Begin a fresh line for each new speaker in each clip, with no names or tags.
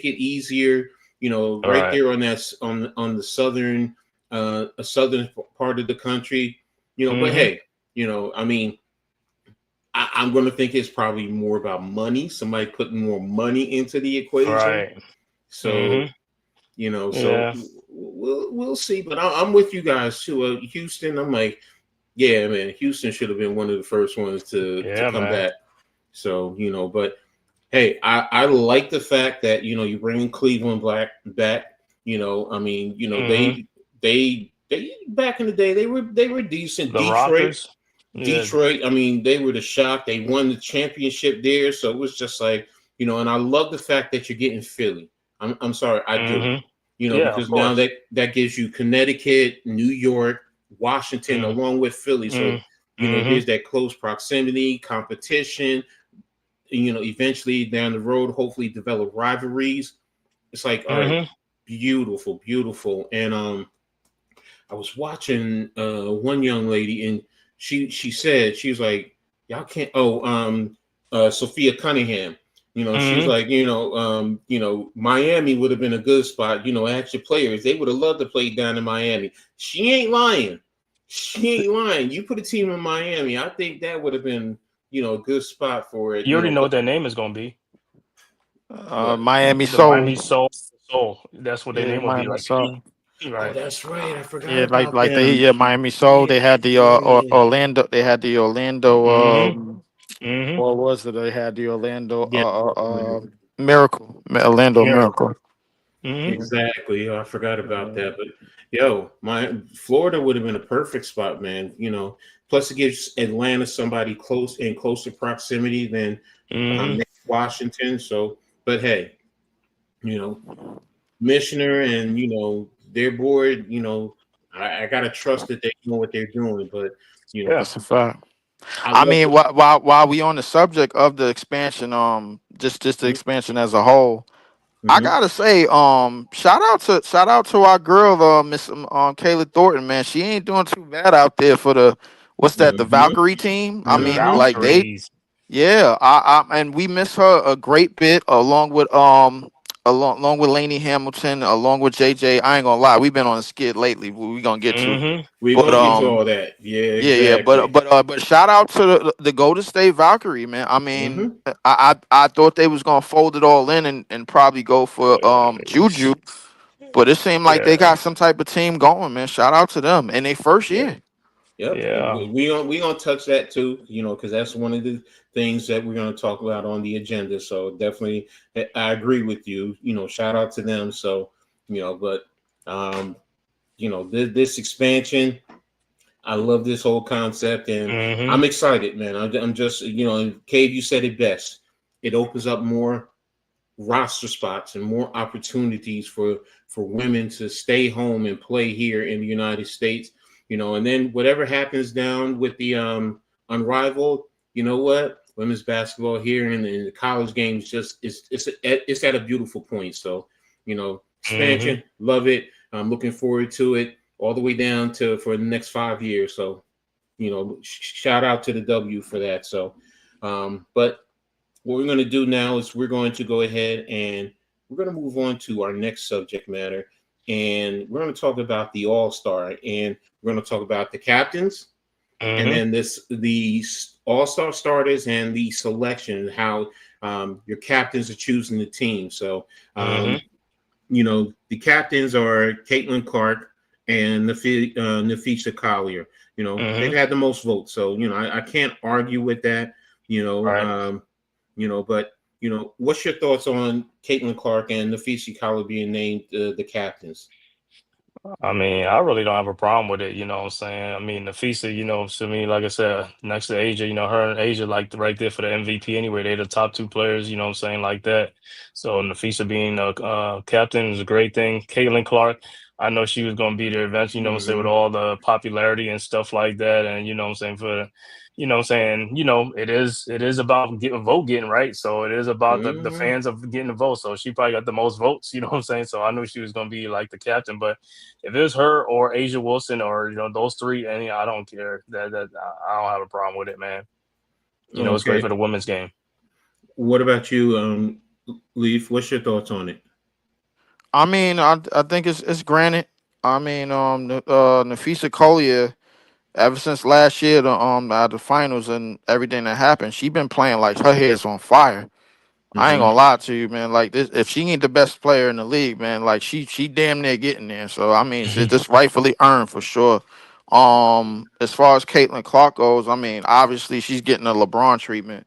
make it easier.
All
Right
right.
there on on the southern a southern part of the country. But
Mm-hmm.
hey, I mean, I'm going to think it's probably more about money. Somebody putting more money into the equation.
Right.
So
Mm-hmm.
so
Yeah.
we'll see. But I'm with you guys too. Houston, I'm like, yeah, man, Houston should have been one of the first ones to
Yeah,
come
man.
back. So but hey, I like the fact that you bring Cleveland Black back. I mean,
Mm-hmm.
they back in the day they were decent.
The
Detroit,
Rockers. Yeah.
Detroit. I mean, they were the shock. They won the championship there, so it was just like and I love the fact that you're getting Philly. I'm sorry, I do.
Mm-hmm. Yeah, of
Because now
course.
that gives you Connecticut, New York, Washington,
Mm-hmm.
along with Philly. So
Mm-hmm.
there's that close proximity, competition. Eventually down the road, hopefully develop rivalries. It's like, all right,
Mm-hmm.
beautiful, beautiful. And I was watching one young lady, and she said she was like, y'all can't. Oh, Sophia Cunningham. She was
Mm-hmm.
like, Miami would have been a good spot. Ask your players, they would have loved to play down in Miami. She ain't lying. She ain't lying. You put a team in Miami, I think that would have been, a good spot for it.
You already know
But
what their name is gonna be.
what?
Miami
The Miami
Soul.
Soul. Soul. That's what their
Yeah,
name would be,
Miami
like the
Soul.
heat.
Oh,
Right.
that's right. I forgot
Yeah,
about
like
them.
Miami Soul.
Yeah,
They had the
yeah,
Orlando. They had the Orlando.
Mm-hmm. Mm-hmm.
What was it? They had the Orlando
yeah.
Miracle. Orlando
Miracle.
Miracle.
Mm-hmm.
Exactly. I forgot about
Uh,
that. But my Florida would have been a perfect spot, man. Plus it gives Atlanta somebody close in closer proximity than
Mm-hmm.
Washington. So, but hey, you know, Missioner and their board, I gotta trust that they know what they're doing. But
Yeah.
that's a fact.
I
I
love
mean,
the.
while we on the subject of the expansion, just the expansion as a whole, I
Mhm.
gotta say, shout out to our girl, Miss Kayla Thornton, man. She ain't doing too bad out there for the what's that, the
Mhm.
Valkyrie team. I
The
mean,
Mhm.
like they
Valkyries.
yeah, and we miss her a great bit along with Lainey Hamilton, along with JJ. I ain't gonna lie, we've been on a skid lately. We gonna get to,
Mm-hmm.
We're
but
gonna get to all that. Yeah,
yeah,
exactly.
but shout out to the Golden State Valkyrie, man. I mean,
Mhm.
I thought they was gonna fold it all in and probably go for Juju, but it seemed like they
Yeah.
got some type of team going, man. Shout out to them in their first
Yep.
year.
Yep, and
Yeah.
we gonna touch that too, because that's one of the things that we're gonna talk about on the agenda. So definitely, I agree with you. Shout out to them. So but um, this expansion, I love this whole concept, and
Mm-hmm.
I'm excited, man. I'm just and Cave, you said it best. It opens up more roster spots and more opportunities for women to stay home and play here in the United States. And then whatever happens down with the unrivaled, you know what? Women's basketball here in the college games just it's at a beautiful point. So,
Mm-hmm.
expansion, love it. I'm looking forward to it all the way down to for the next 5 years. So, shout out to the W for that. So, but what we're going to do now is we're going to go ahead and we're going to move on to our next subject matter. And we're going to talk about the All Star. And we're going to talk about the captains and
Mm-hmm.
then the All Star starters and the selection, how your captains are choosing the team. So,
Mm-hmm.
the captains are Caitlin Clark and Nafisa Collier. They've
Mm-hmm.
had the most votes. So, I can't argue with that, you know.
Right.
Um, but what's your thoughts on Caitlin Clark and Nafisi Collier being named the captains?
I mean, I really don't have a problem with it, you know what I'm saying? I mean, Nafisa, to me, like I said, next to Asia, her and Asia like right there for the MVP anyway. They're the top two players, you know what I'm saying, like that. So Nafisa being a captain is a great thing. Caitlin Clark, I know she was going to be there eventually, you know what I'm saying, with
Mm-hmm.
all the popularity and stuff like that. And, you know what I'm saying, it is about getting right. So it is about the
Mm-hmm.
fans of getting the vote. So she probably got the most votes, you know what I'm saying? So I knew she was going to be like the captain, but if it's her or Asia Wilson or those three, and I don't care. That I don't have a problem with it, man. It's great
Okay.
for the women's game.
What about you, Leaf? What's your thoughts on it?
I mean, I think it's granted. I mean, Nafisa Collier, ever since last year, at the finals and everything that happened, she been playing like her head's on fire. I ain't
Mm-hmm.
gonna lie to you, man. Like this, if she ain't the best player in the league, man, like she damn near getting there. So I mean, it's just rightfully earned for sure. As far as Caitlin Clark goes, I mean, obviously she's getting a LeBron treatment.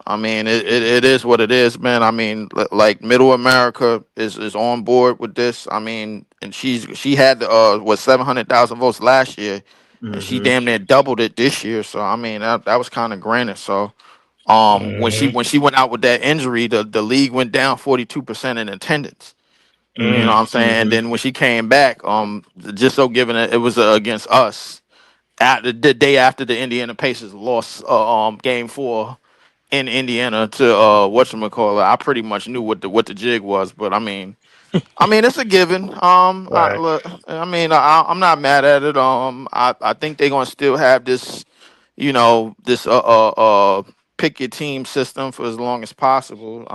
I mean, it is what it is, man. I mean, like Middle America is on board with this. I mean, and she had 700,000 votes last year, and she
Mm-hmm.
damn near doubled it this year. So I mean, that was kind of granted. So when she
Mhm.
went out with that injury, the league went down 42% in attendance. You know what
Mm.
I'm saying? And then when she came back, just so given it was against us at the day after the Indiana Pacers lost game 4 in Indiana to whatchamacallit. I pretty much knew what the jig was, but I mean it's a given.
Right.
Look, I'm not mad at it. I think they're gonna still have this, this pick your team system for as long as possible.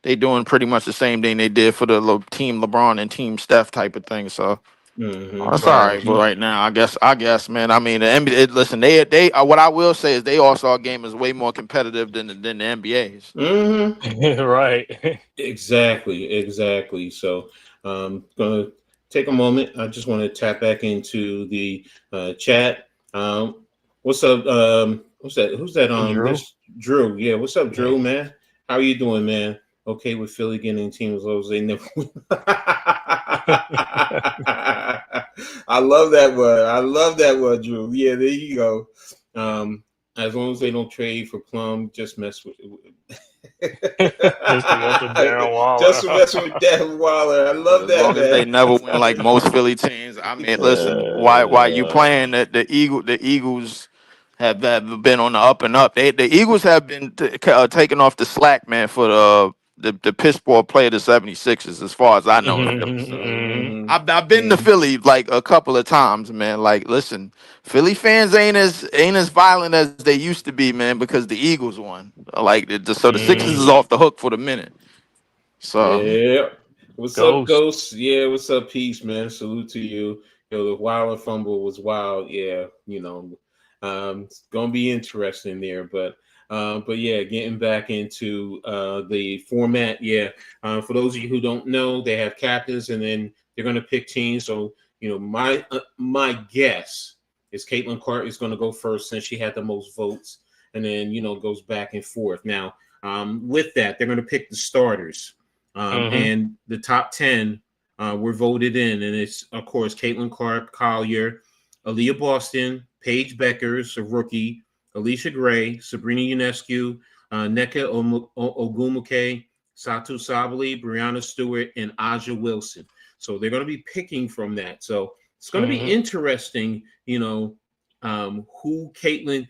They doing pretty much the same thing they did for the team LeBron and team Steph type of thing. So
Mm-hmm.
that's all right for right now. I guess, man. I mean, the NBA. Listen, they. What I will say is they All Star game is way more competitive than the NBA's.
Mm-hmm.
Right.
Exactly. So, gonna take a moment. I just want to tap back into the chat. What's up? What's that? Who's that?
Drew.
This Drew. Yeah. What's up,
Yeah.
Drew? Man, how you doing, man? Okay, with Philly getting teams those they never win. I love that word. I love that word, Drew. Yeah, there you go. As long as they don't trade for Plum, just mess with.
Just to mess with Darren
Just
Waller.
to mess with Devin Waller. I love
As
that,
long as they
man.
never win like most Philly teams. I mean, listen, why you playing the Eagles have been on the up and up. The Eagles have been taking off the slack, man, for the piss poor play of the 76ers, as far as I know in Philly. So
Mhm.
Mm-hmm.
I've been to
Yeah.
Philly like a couple of times, man. Like, listen, Philly fans ain't as violent as they used to be, man, because the Eagles won. So the Sixers
Mhm.
is off the hook for the minute. So
Yeah. What's up,
Ghost.
Ghost? Yeah, what's up, Peace, man? Salute to you. The wild and fumble was wild. Yeah, it's gonna be interesting there, but yeah, getting back into the format. Yeah, for those of you who don't know, they have captains, and then they're gonna pick teams. So my guess is Caitlin Clark is gonna go first since she had the most votes, and then goes back and forth. Now, with that, they're gonna pick the starters.
Mhm.
And the top 10 were voted in. And it's, of course, Caitlin Clark, Collier, Aaliyah Boston, Paige Beckers, a rookie, Alicia Gray, Sabrina Ionescu, Nneka Ogumuke, Satu Sabali, Brianna Stewart, and Aja Wilson. So they're going to be picking from that. So it's going to be
Mhm.
interesting, who Caitlin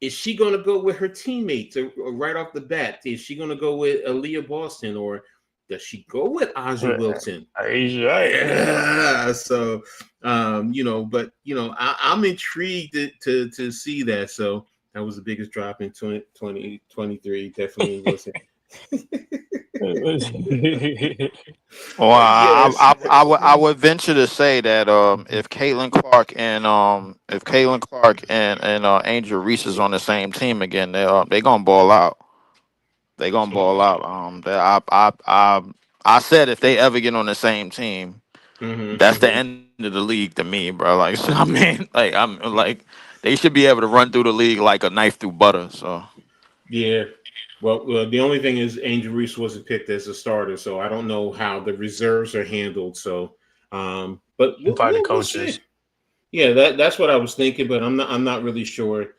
is she going to go with her teammates right off the bat? Is she going to go with Aaliyah Boston or does she go with Aja Wilson?
He's right.
Yeah. So, but I'm intrigued to see that. So that was the biggest drop in 2023. Definitely wasn't.
well,
But yes.
I would venture to say that if Caitlin Clark and Angel Reese is on the same team again, they gonna ball out. They gonna ball out. I said if they ever get on the same team,
Mm-hmm.
that's the end of the league to me, bro. Like, so, I mean, I'm like, they should be able to run through the league like a knife through butter. So
Yeah. Well, the only thing is Angel Reese wasn't picked as a starter, so I don't know how the reserves are handled. So, but we'll,
By the
we'll, we'll
coaches.
see. Yeah, that's what I was thinking, but I'm not really sure.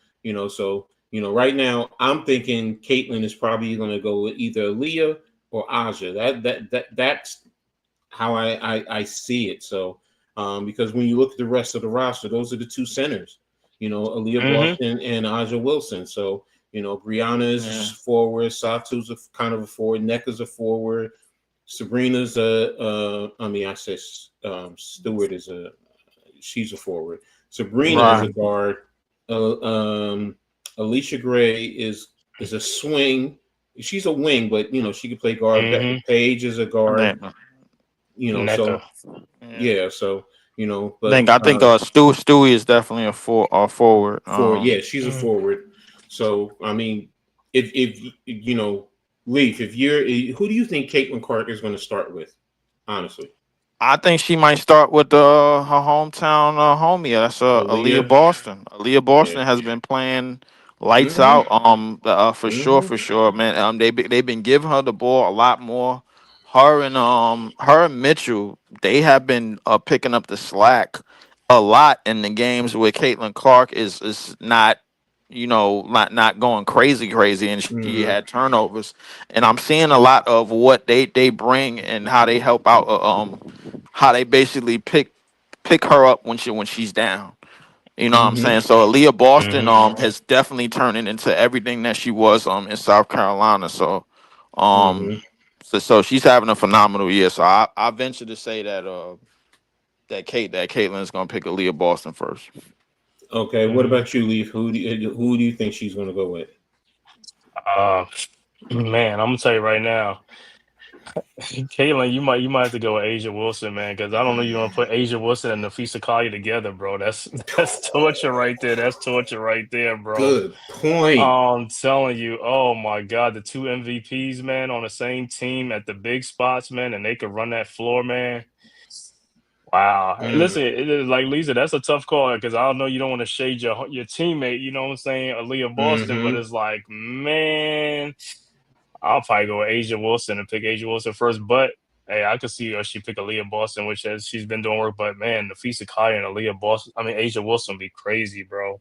So right now I'm thinking Caitlin is probably going to go with either Leah or Aja. That's how I see it. So, because when you look at the rest of the roster, those are the two centers. Aaliyah
Mhm.
Boston and Aja Wilson. So, Brianna is
yeah,
forward, Satu's kind of a forward, Nneka's a forward, Sabrina's I mean, I said Stewart is she's a forward. Sabrina is
right,
a guard. Uh, um, Alicia Gray is a swing. She's a wing, but she can play guard.
Mhm.
Paige is a
I think
guard. So
NECA.
Yeah.
yeah, so
I
but
think Stewie is definitely a forward.
yeah, she's a forward. So I mean, if Leaf, if you're who do you think Caitlin Clark is going to start with? Honestly,
I think she might start with her hometown homie. That's Aaliyah
Aaliyah.
Boston. Aaliyah
Yeah.
Boston has been playing lights
Mm-hmm.
out. For
Mm-hmm.
sure, man. They've been giving her the ball a lot more. Her and Mitchell, they have been picking up the slack a lot in the games where Caitlin Clark is not, not going crazy, and she
Mm-hmm.
had turnovers. And I'm seeing a lot of what they bring and how they help out. How they basically pick her up when she's down. You know what I'm
Mm-hmm.
saying? So Aaliyah Boston
Hmm.
has definitely turned into everything that she was in South Carolina. So um
Mm-hmm.
so she's having a phenomenal year. So I venture to say that that Caitlin's gonna pick Aaliyah Boston first.
Okay. What
Hmm.
about you, Leaf? Who do you think she's going to go with?
Uh, man, I'm gonna tell you right now, Caitlin, you might have to go with Asia Wilson, man, because I don't know you want to put Asia Wilson and Nafisa Collier together, bro. That's torture right there. That's torture right there, bro.
Good point.
I'm telling you, oh my God, the two MVPs, man, on the same team at the big spots, man, and they could run that floor, man. Wow.
Mm,
Listen, it is like Lisa, that's a tough call because I don't know you don't want to shade your teammate, you know what I'm saying, Aaliyah Boston, but
mm-hmm.
it's like, man, I'll probably go with Asia Wilson and pick Asia Wilson first. But hey, I could see her she pick Aaliyah Boston, which has she's been doing work. But man, Nafisa Kai and Aaliyah Boston, I mean Asia Wilson would be crazy, bro.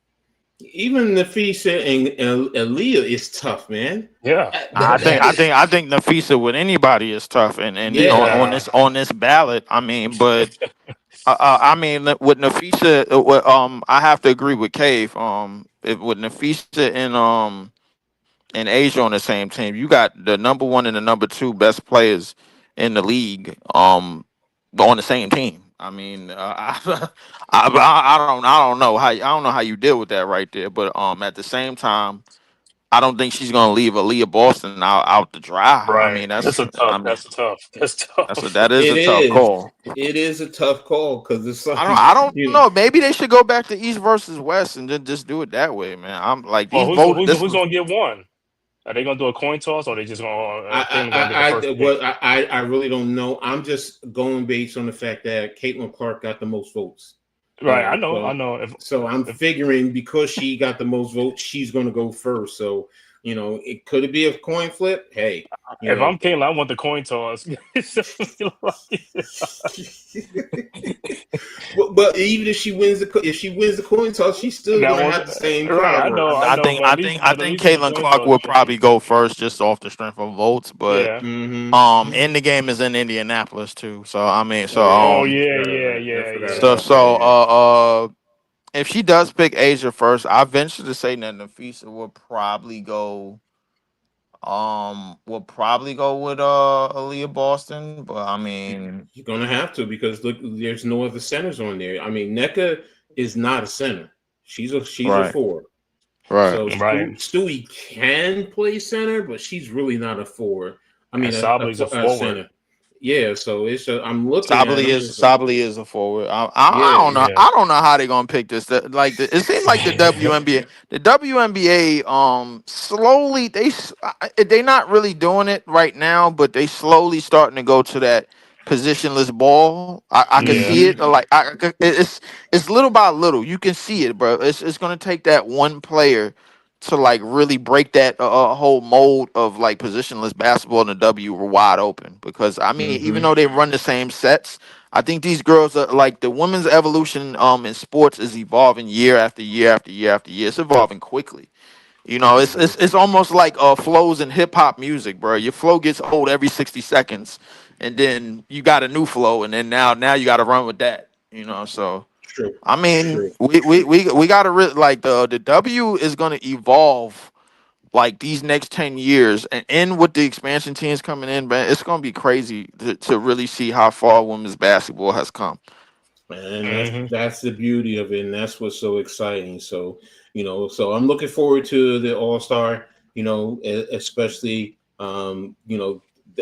Even Nafisa and Aaliyah is tough, man.
Yeah.
I
That,
think
that
I
is,
think I think Nafisa with anybody is tough, and on
yeah.
Yeah.
this ballot, I mean, but I mean, with Nafisa, I have to agree with Cave. With Nafisa and Asia on the same team, you got the number one and the number two best players in the league, on the same team. I mean, I don't know how you deal with that right there, but at the same time, I don't think she's gonna leave Aaliyah Boston out to dry. I mean,
Right. That's a
I
tough.
mean,
That's tough. That's tough.
that is
It
a tough
is.
call.
It is a tough call because it's like
I don't
you.
know. Maybe they should go back to East versus West and then just do it that way, man. I'm like
Well,
these vote. This
who's gonna get one? Are they gonna do a coin toss or are they just gonna Caitlin gonna get the first pick?
I really don't know. I'm just going based on the fact that Caitlin Clark got the most votes.
Right. I know. I
So
know.
I'm
If
figuring because she got the most votes, she's going to go first. So it could be a coin flip. Hey, you
if
know.
I'm Caitlin, I want the coin toss.
But even if she wins the coin toss, she's still
That
going to
was
have the same
right.
crowd vote.
I know,
I
but at
think
least with the
Caitlin
coin
Clark
toss,
will
you can.
probably go first just off the strength of votes, but
Yeah.
Mm-hmm.
and the game is in Indianapolis too. So I mean,
Oh yeah,
Oh
I
yeah,
forgot
yeah,
about I
yeah,
forgot
so
yeah.
about that.
so
Yeah.
if she does pick Asia first, I venture to say that Nafisa will probably go with Aaliyah Boston, but I mean,
You're gonna have to because look, there's no other centers on there. I mean, NECA is not a center. She's a
right,
four.
right.
So
Right.
Stewie can play center, but she's really not a forward. I
And
mean,
Sabli's a
a
forward.
center. Yeah. So I'm looking at. I'm just like,
Sably is a forward. I
yeah.
don't know.
Yeah.
I don't know how they're gonna pick this. It seems like the WNBA slowly they not really doing it right now, but they slowly starting to go to that positionless ball. I can see
Yeah.
it.
Mm-hmm.
It's little by little. You can see it, bro. It's gonna take that one player to like really break that whole mold of like positionless basketball in the W were wide open, because I mean, even
Mm-hmm.
though they run the same sets, I think these girls are like the women's evolution in sports is evolving year after year after year after year. It's evolving quickly.
Mm-hmm.
It's almost like flows in hip hop music, bro. Your flow gets old every 60 seconds, and then you got a new flow, and then now you got to run with that. So
True.
I mean,
True.
we got to like the W is going to evolve like these next 10 years, and with the expansion teams coming in, man, it's going to be crazy to really see how far women's basketball has come.
And that's
Hmm.
that's the beauty of it, and that's what's so exciting. So so I'm looking forward to the All Star. Especially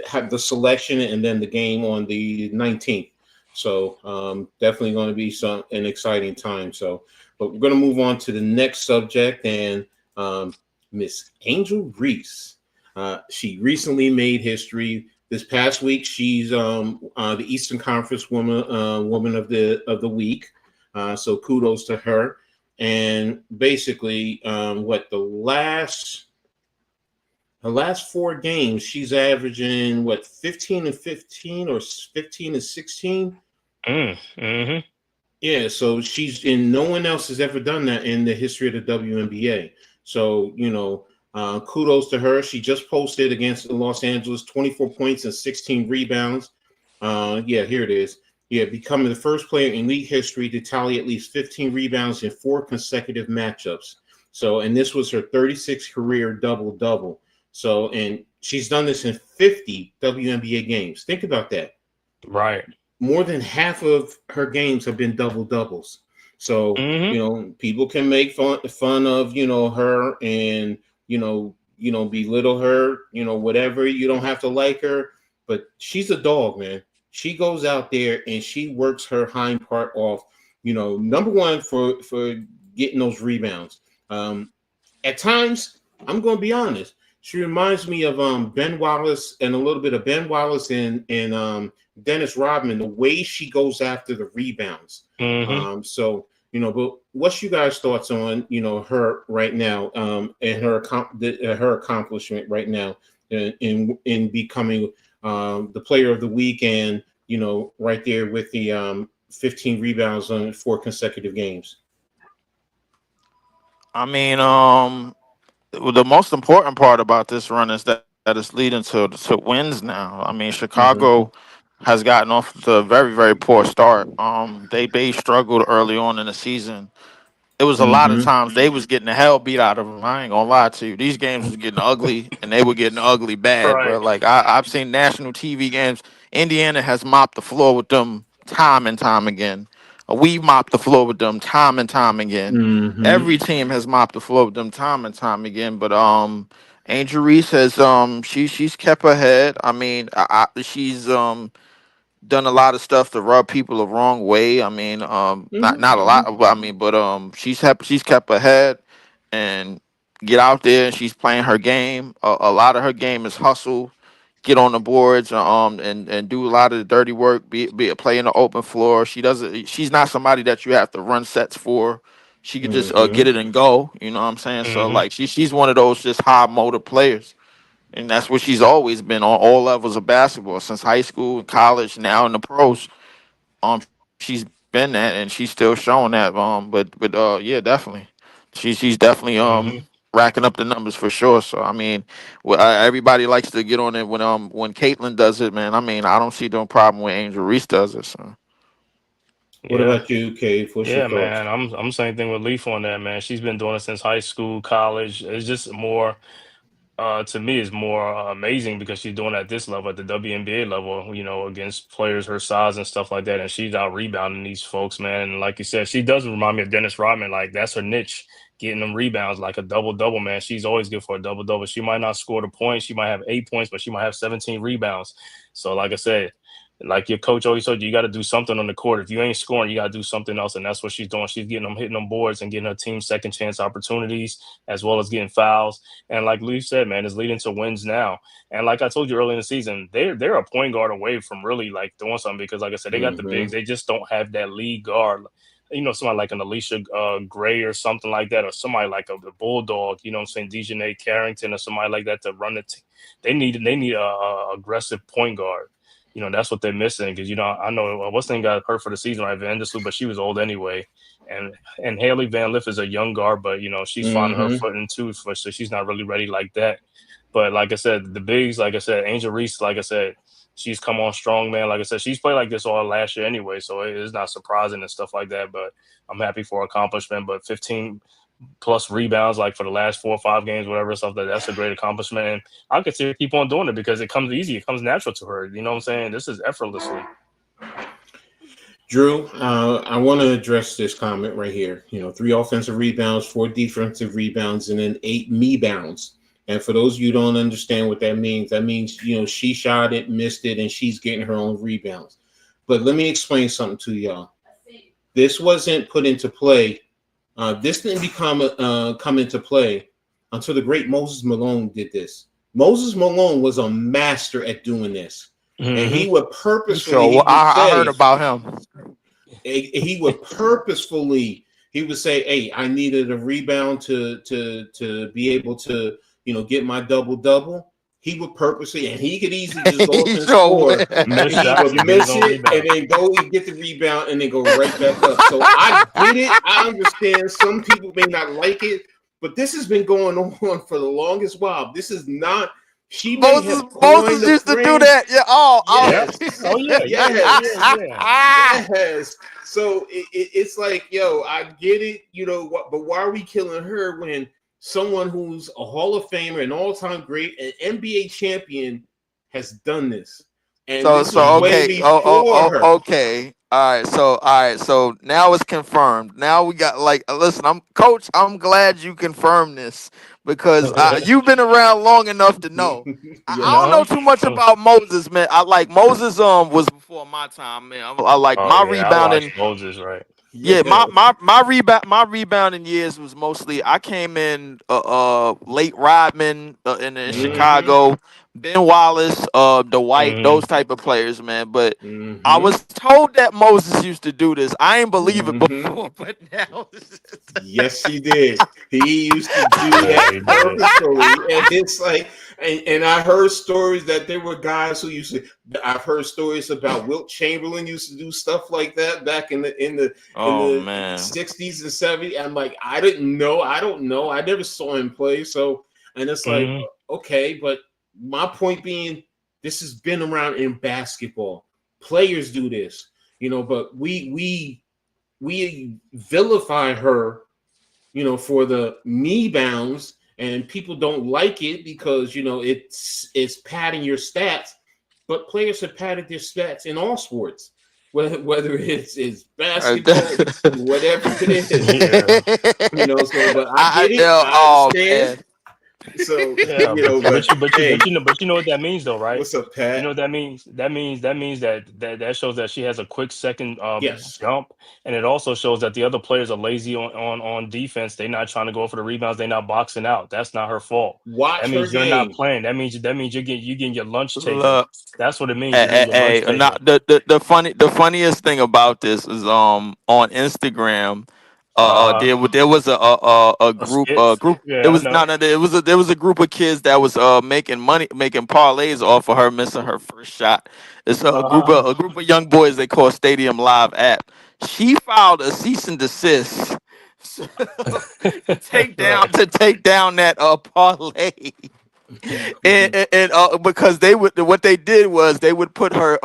have the selection and then the game on the 19th. So definitely going to be an exciting time. So, but we're going to move on to the next subject, and Miss Angel Reese. She recently made history. This past week, she's the Eastern Conference woman of the week. So kudos to her. And basically, her last 4 games, she's averaging 15 and 15 or 15 and 16.
Mm-hmm.
Yeah, so no one else has ever done that in the history of the WNBA. So, kudos to her. She just posted against Los Angeles 24 points and 16 rebounds. Here it is. Yeah, becoming the first player in league history to tally at least 15 rebounds in 4 consecutive matchups. So, and this was her 36th career double-double. So, and she's done this in 50 WNBA games. Think about that.
Right.
More than half of her games have been double-doubles. So, people can make fun of, her and, belittle her, whatever. You don't have to like her, but she's a dog, man. She goes out there and she works her hind part off, number one for getting those rebounds. At times, I'm going to be honest, she reminds me of Ben Wallace and a little bit of Ben Wallace and Dennis Rodman, the way she goes after the rebounds. But what's you guys' thoughts on, her right now and her accomplishment right now in becoming the player of the week and, right there with the 15 rebounds on 4 consecutive games?
I mean, the most important part about this run is that it's leading to wins now. I mean, Chicago has gotten off to a very, very poor start. They struggled early on in the season. It was a lot of times they was getting the hell beat out of them. I ain't gonna lie to you. These games was getting ugly, and they were getting ugly bad, bro.
Right.
Like I've seen national TV games. Indiana has mopped the floor with them time and time again. We've mopped the floor with them time and time again. Every team has mopped the floor with them time and time again. But Angel Reese has she's kept her head. I mean, she's done a lot of stuff to rub people the wrong way. I mean, not a lot, but I mean, but she's kept her head and get out there. And she's playing her game. A lot of her game is hustle, get on the boards, and do a lot of the dirty work. Be play in the open floor. She doesn't. She's not somebody that you have to run sets for. She could just get it and go. You know what I'm saying? So like she's one of those just high motor players. And that's what she's always been on all levels of basketball since high school, college, now in the pros. She's been that, and she's still showing that. Yeah, definitely, she's definitely racking up the numbers for sure. So I mean, everybody likes to get on it when Caitlyn does it, man. I mean, I don't see no problem when Angel Reese does it. So.
What
Yeah.
about you, Cave? What's your
Yeah,
thoughts?
man. I'm same thing with Leaf on that, man. She's been doing it since high school, college. It's just more to me is more amazing because she's doing it at this level, at the WNBA level, against players her size and stuff like that. And she's out rebounding these folks, man. And like you said, she does remind me of Dennis Rodman. Like that's her niche, getting them rebounds, like a double double, man. She's always good for a double double. She might not score the points, she might have 8 points, but she might have 17 rebounds. So, like I said, like your coach always told you, you got to do something on the court. If you ain't scoring, you got to do something else, and that's what she's doing. She's getting them, hitting them boards, and getting her team second chance opportunities, as well as getting fouls. And like Lee said, man, it's leading to wins now. And like I told you early in the season, they're a point guard away from really like doing something because, like I said, they got the bigs. They just don't have that lead guard. Somebody like an Alicia Gray or something like that, or somebody like a Bulldog. You know what I'm saying, Dejanay Carrington or somebody like that to run the team. They need a aggressive point guard. That's what they're missing because, I know what's name got hurt for the season, right, Van Disselou, but she was old anyway. And Haley Van Lith is a young guard, but, she's finding her footing too, so she's not really ready like that. But like I said, the bigs, like I said, Angel Reese, like I said, she's come on strong, man. Like I said, she's played like this all last year anyway, so it's not surprising and stuff like that. But I'm happy for her accomplishment. But 15 plus rebounds, like for the last 4 or 5 games, whatever, stuff that's a great accomplishment. And I could see her keep on doing it because it comes easy, it comes natural to her. You know what I'm saying? This is effortlessly.
Drew, I want to address this comment right here. 3 offensive rebounds, 4 defensive rebounds, and then 8 me bounds. And for those of you who don't understand what that means she shot it, missed it, and she's getting her own rebounds. But let me explain something to y'all. This wasn't put into play. This didn't come into play until the great Moses Malone did this. Moses Malone was a master at doing this. And he would purposefully.
I heard about him.
He would purposefully. He would say, "Hey, I needed a rebound to be able to get my double." He would purposely, and he could easily just go up and score. And he would miss it, and then go and get the rebound, and then go right back up. So I get it. I understand. Some people may not like it, but this has been going on for the longest while. This is not. Moses
used to do that. Yeah.
Yes.
Oh yeah.
Yes. So it's like, yo, I get it. But why are we killing her when someone who's a Hall of Famer, an all-time great, an NBA champion has done this? And
okay. Okay. All right. So now it's confirmed. Now we got listen, Coach, I'm glad you confirmed this because you've been around long enough to know. I don't know too much about Moses, man. Moses was before my time, man. My rebounding.
Moses, right?
Yeah, my rebounding years was mostly I came in late Rodman in Chicago, Ben Wallace, Dwight, those type of players, man. But I was told that Moses used to do this. I ain't believe it before, but now
yes, he did. He used to do that purposefully, and it's like, and I heard stories that there were guys who used to. I've heard stories about Wilt Chamberlain used to do stuff like that back in the 60s and 70s. I'm like, I don't know. I never saw him play. So, and it's like, okay, but my point being, this has been around in basketball. Players do this, but we vilify her, for the knee bounds, and people don't like it because it's padding your stats. But players have padded their stats in all sports, whether it's basketball, whatever it is. So but I get it. I understand.
Man.
So
but you know what that means though, right?
What's up, Pat?
You know what that means? That means that shows that she has a quick second jump, and it also shows that the other players are lazy on defense. They're not trying to go for the rebounds. They're not boxing out. That's not her fault.
That
means you're not playing. That means you're getting your lunch taken. That's what it means.
The funniest thing about this is on Instagram. There was a group.
Yeah,
there was a group of kids that was making parlays off of her missing her first shot. It's a group of young boys they call Stadium Live app. She filed a cease and desist to take down that parlay. and because what they did was they would put her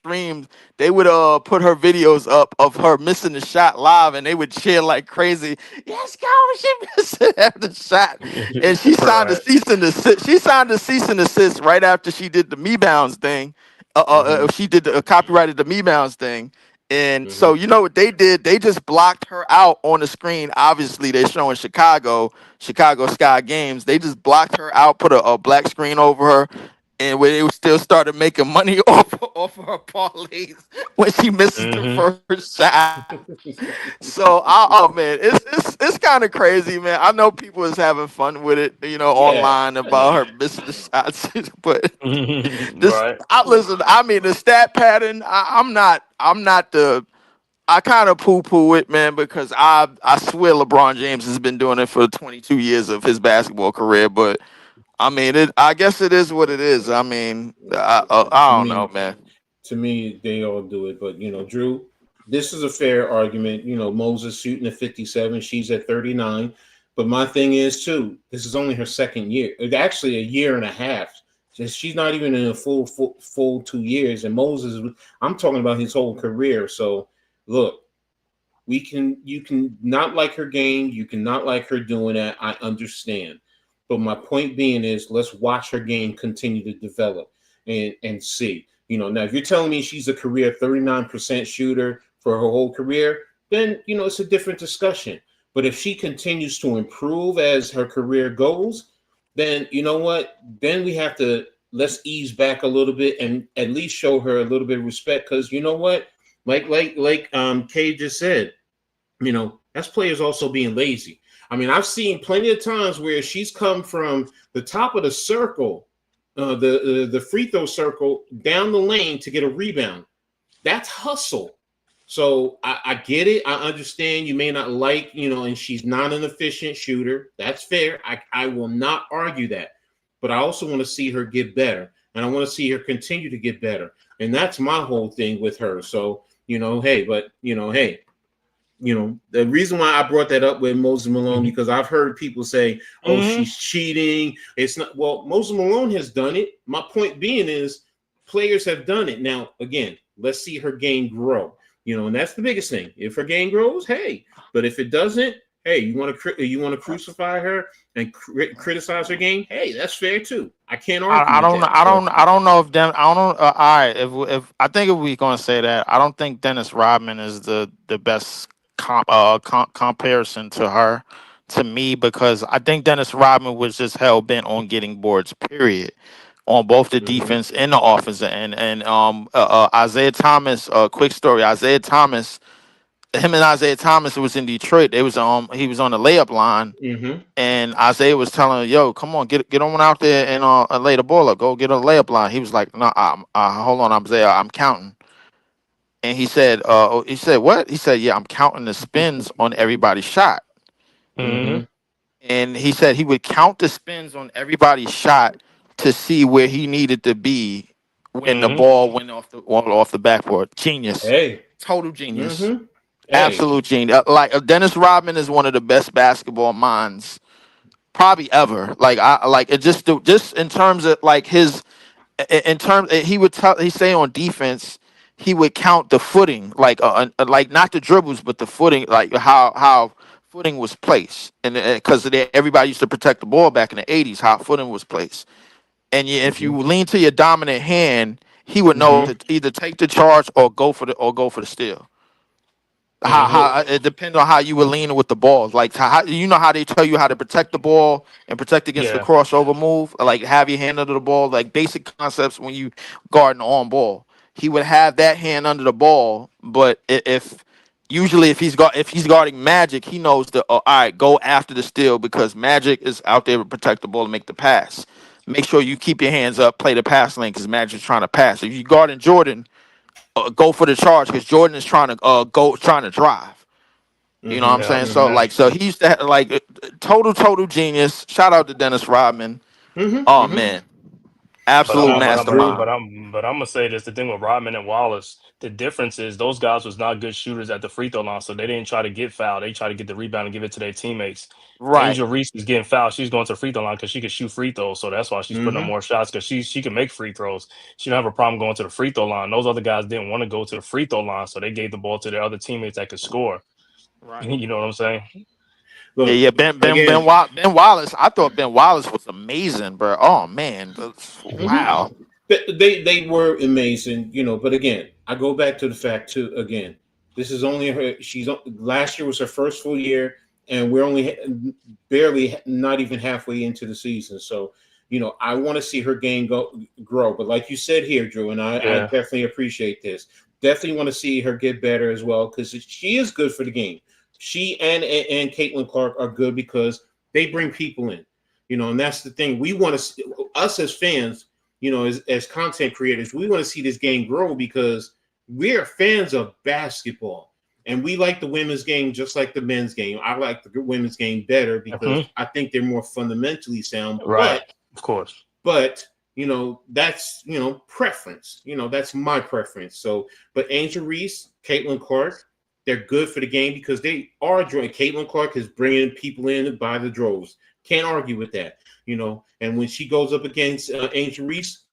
streams, they would put her videos up of her missing the shot live, and they would cheer like crazy. Yes, go, she missed it after the shot, and she signed a cease and desist. She signed a cease and desist right after she did the Me Bounds thing. She did copyrighted the Me Bounds thing, and so you know what they did? They just blocked her out on the screen. Obviously, they're showing Chicago Sky games. They just blocked her out, put a black screen over her. And where they still started making money off of her parlays when she misses the first shot. So, man, it's kind of crazy, man. I know people is having fun with it, online about her missing the shots, but listen. I mean, the stat pattern. I kind of poo-poo it, man, because I swear LeBron James has been doing it for 22 years of his basketball career, but. I mean, I guess it is what it is. I mean, I don't know, man.
To me, they all do it. But, Drew, this is a fair argument. Moses shooting at 57. She's at 39. But my thing is, too, this is only her second year. It's actually a year and a half. She's not even in a full 2 years. And Moses, I'm talking about his whole career. So, look, you can not like her game. You can not like her doing that. I understand. But my point being is, let's watch her game continue to develop and see. Now if you're telling me she's a career 39% shooter for her whole career, then it's a different discussion. But if she continues to improve as her career goes, then you know what? Then we have to let's ease back a little bit and at least show her a little bit of respect. Because you know what? Kay just said, that's players also being lazy. I mean, I've seen plenty of times where she's come from the top of the circle, the free throw circle, down the lane to get a rebound. That's hustle. So I get it. I understand you may not like, and she's not an efficient shooter. That's fair. I will not argue that. But I also want to see her get better. And I want to see her continue to get better. And that's my whole thing with her. So, hey, the reason why I brought that up with Moses Malone, because I've heard people say, oh, she's cheating. It's not. Well, Moses Malone has done it. My point being is players have done it. Now, again, let's see her game grow. And that's the biggest thing. If her game grows, hey. But if it doesn't, hey, you want to crucify her and criticize her game? Hey, that's fair too. I can't argue.
I don't know. I don't know if them. I don't. All right. If I think if we're gonna say that, I don't think Dennis Rodman is the best comparison to her, to me, because I think Dennis Rodman was just hell bent on getting boards. Period. On both the defense and the offensive end. And Isaiah Thomas, quick story. Isaiah Thomas, him and Isaiah Thomas was in Detroit. He was on the layup line, and Isaiah was telling him, "Yo, come on, get on out there and lay the ball up. Go get a layup line." He was like, "No, hold on, Isaiah, I'm counting." And he said, what?" He said, "Yeah, I'm counting the spins on everybody's shot." And he said he would count the spins on everybody's shot to see where he needed to be when the ball went off the backboard. Genius.
Hey,
total genius.
Hey.
Absolute genius. Dennis Rodman is one of the best basketball minds probably ever. Just in terms of like his, he say on defense, he would count the footing, like not the dribbles, but the footing, like how footing was placed, and because everybody used to protect the ball back in the 80s, how footing was placed. And if you lean to your dominant hand, he would know to either take the charge or go for the steal. How it depends on how you were leaning with the ball. Like how how they tell you how to protect the ball and protect against the crossover move. Like have your hand under the ball. Like basic concepts when you guard an on ball. He would have that hand under the ball, but if he's guarding Magic, he knows all right, go after the steal because Magic is out there to protect the ball and make the pass. Make sure you keep your hands up, play the pass lane because Magic's trying to pass. If you guarding Jordan, go for the charge because Jordan is trying to drive. You know what I'm saying? So he used to have, total genius. Shout out to Dennis Rodman. Oh man, absolute mastermind.
But I'm gonna say this: the thing with Rodman and Wallace, the difference is those guys was not good shooters at the free throw line, so they didn't try to get fouled. They tried to get the rebound and give it to their teammates.
Right.
Angel Reese is getting fouled. She's going to the free throw line because she can shoot free throws, so that's why she's putting up more shots because she can make free throws. She don't have a problem going to the free throw line. Those other guys didn't want to go to the free throw line, so they gave the ball to their other teammates that could score.
Right.
You know what I'm saying?
Look,
Ben Wallace. I thought Ben Wallace was amazing, bro. Oh man, wow.
They were amazing, But again, I go back to the fact too. Again, this is only her. Last year was her first full year, and we're only barely, not even halfway into the season. So, I want to see her game grow. But like you said here, Drew, and I definitely appreciate this. Definitely want to see her get better as well because she is good for the game. She and Caitlin Clark are good because they bring people in, and that's the thing. We want to, us as fans, as content creators, we want to see this game grow because we're fans of basketball and we like the women's game just like the men's game. I like the women's game better because I think they're more fundamentally sound.
Right, of course.
But that's preference. That's my preference. So, but Angel Reese, Caitlin Clark, they're good for the game because they are drawing. Caitlin Clark is bringing people in by the droves. Can't argue with that, And when she goes up against Angel Reese,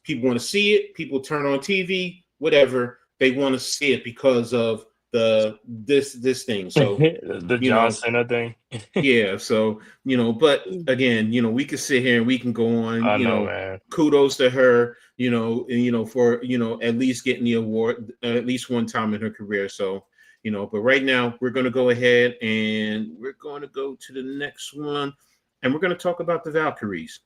people want to see it. People turn on TV, whatever. They want to see it because of this thing. So
the John Cena thing.
Yeah. So but again, we can sit here and we can go on.
I know, man.
Kudos to her. For at least getting the award at least one time in her career. So. But right now we're going to go ahead and we're going to go to the next one. and we're going to talk about the Valkyries.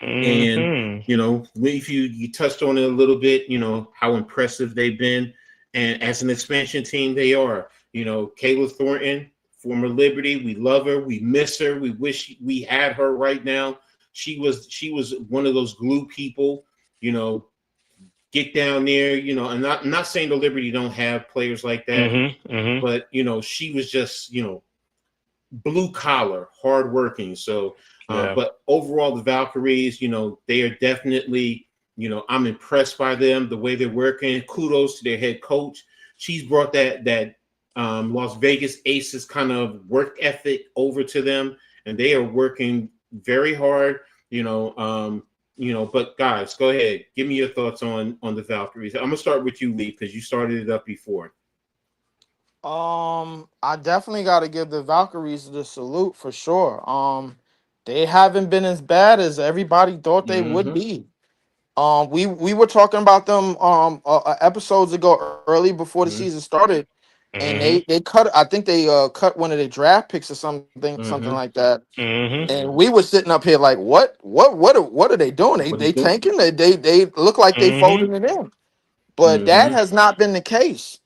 And
Mm-hmm.
if you touched on it a little bit, how impressive they've been, and as an expansion team, they are. Kayla Thornton, former Liberty, we love her, we miss her, we wish we had her right now. She was one of those glue people. Get down there. I'm not saying the Liberty don't have players like that,
Mm-hmm. Mm-hmm.
but she was just blue collar, hardworking. So,
Yeah.
but overall, the Valkyries, they are definitely, I'm impressed by them, the way they're working. Kudos to their head coach. She's brought that Las Vegas Aces kind of work ethic over to them, and they are working very hard. But guys, go ahead, give me your thoughts on the Valkyries. I'm gonna start with you, Lee, because you started it up before.
I definitely got to give the Valkyries the salute for sure. They haven't been as bad as everybody thought they would
Mm-hmm.
be. We were talking about them episodes ago, early before the season started, and
Mm-hmm.
they cut. I think they cut one of their draft picks or something
Mm-hmm.
like that.
Mm-hmm.
And we were sitting up here like, what are they doing?
What are
They
you doing?
tanking? They look like they
Mm-hmm.
folding it in, but that
Mm-hmm.
has not been the case.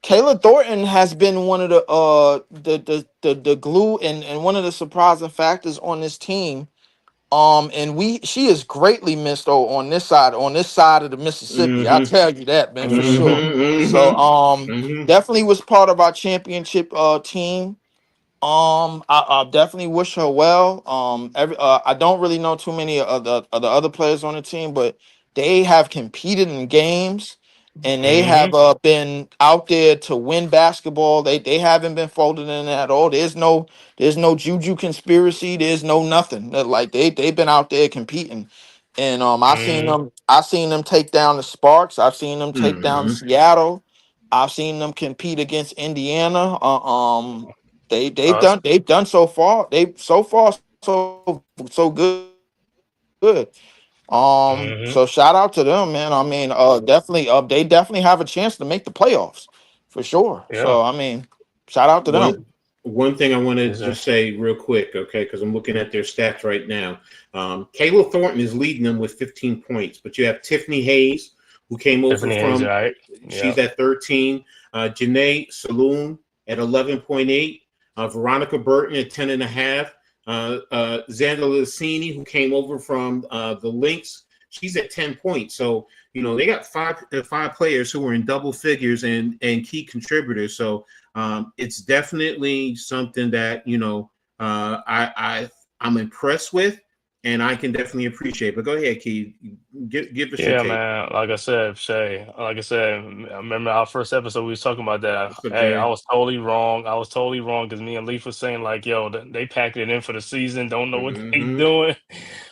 Kayla Thornton has been one of the glue and one of the surprising factors on this team. And she is greatly missed on this side of the Mississippi. I'll
Mm-hmm.
tell you that, man, for sure. So
Mm-hmm. Mm-hmm.
definitely was part of our championship team. I definitely wish her well. I don't really know too many of the other players on the team, but they have competed in games and they have
Mm-hmm.
been out there to win basketball. They haven't been folded in at all. There's no juju conspiracy. There's no nothing. Like they've been out there competing. And
Mm-hmm.
I seen them take down the Sparks. I've seen them take down
Mm-hmm.
Seattle. I've seen them compete against Indiana. They they've
Us.
done they've done so far. They so far so good.
Mm-hmm.
So shout out to them, man. I mean, they definitely have a chance to make the playoffs for sure.
Yeah.
So I mean, shout out to them.
One thing I want to
Yes, sir.
just say real quick, okay, because I'm looking at their stats right now. Kayla Thornton is leading them with 15 points, but you have Tiffany Hayes, who came over
Tiffany Hayes,
from,
right? Yeah.
she's at 13. Janae Saloon at 11.8. Veronica Burton at 10.5. Xander Lassini, who came over from the Lynx, she's at 10 points. So, they got five players who are in double figures and key contributors. So, it's definitely something that I'm impressed with, and I can definitely appreciate. But go ahead, Keith, give us your
Yeah,
take.
man. Like I said, Shay, like I said, I remember our first episode, we was talking about that.
What's up,
Hey, I
Jay?
was totally wrong. I was totally wrong because me and Leaf was saying, like, yo, they packed it in for the season, don't know what they
Mm-hmm.
doing.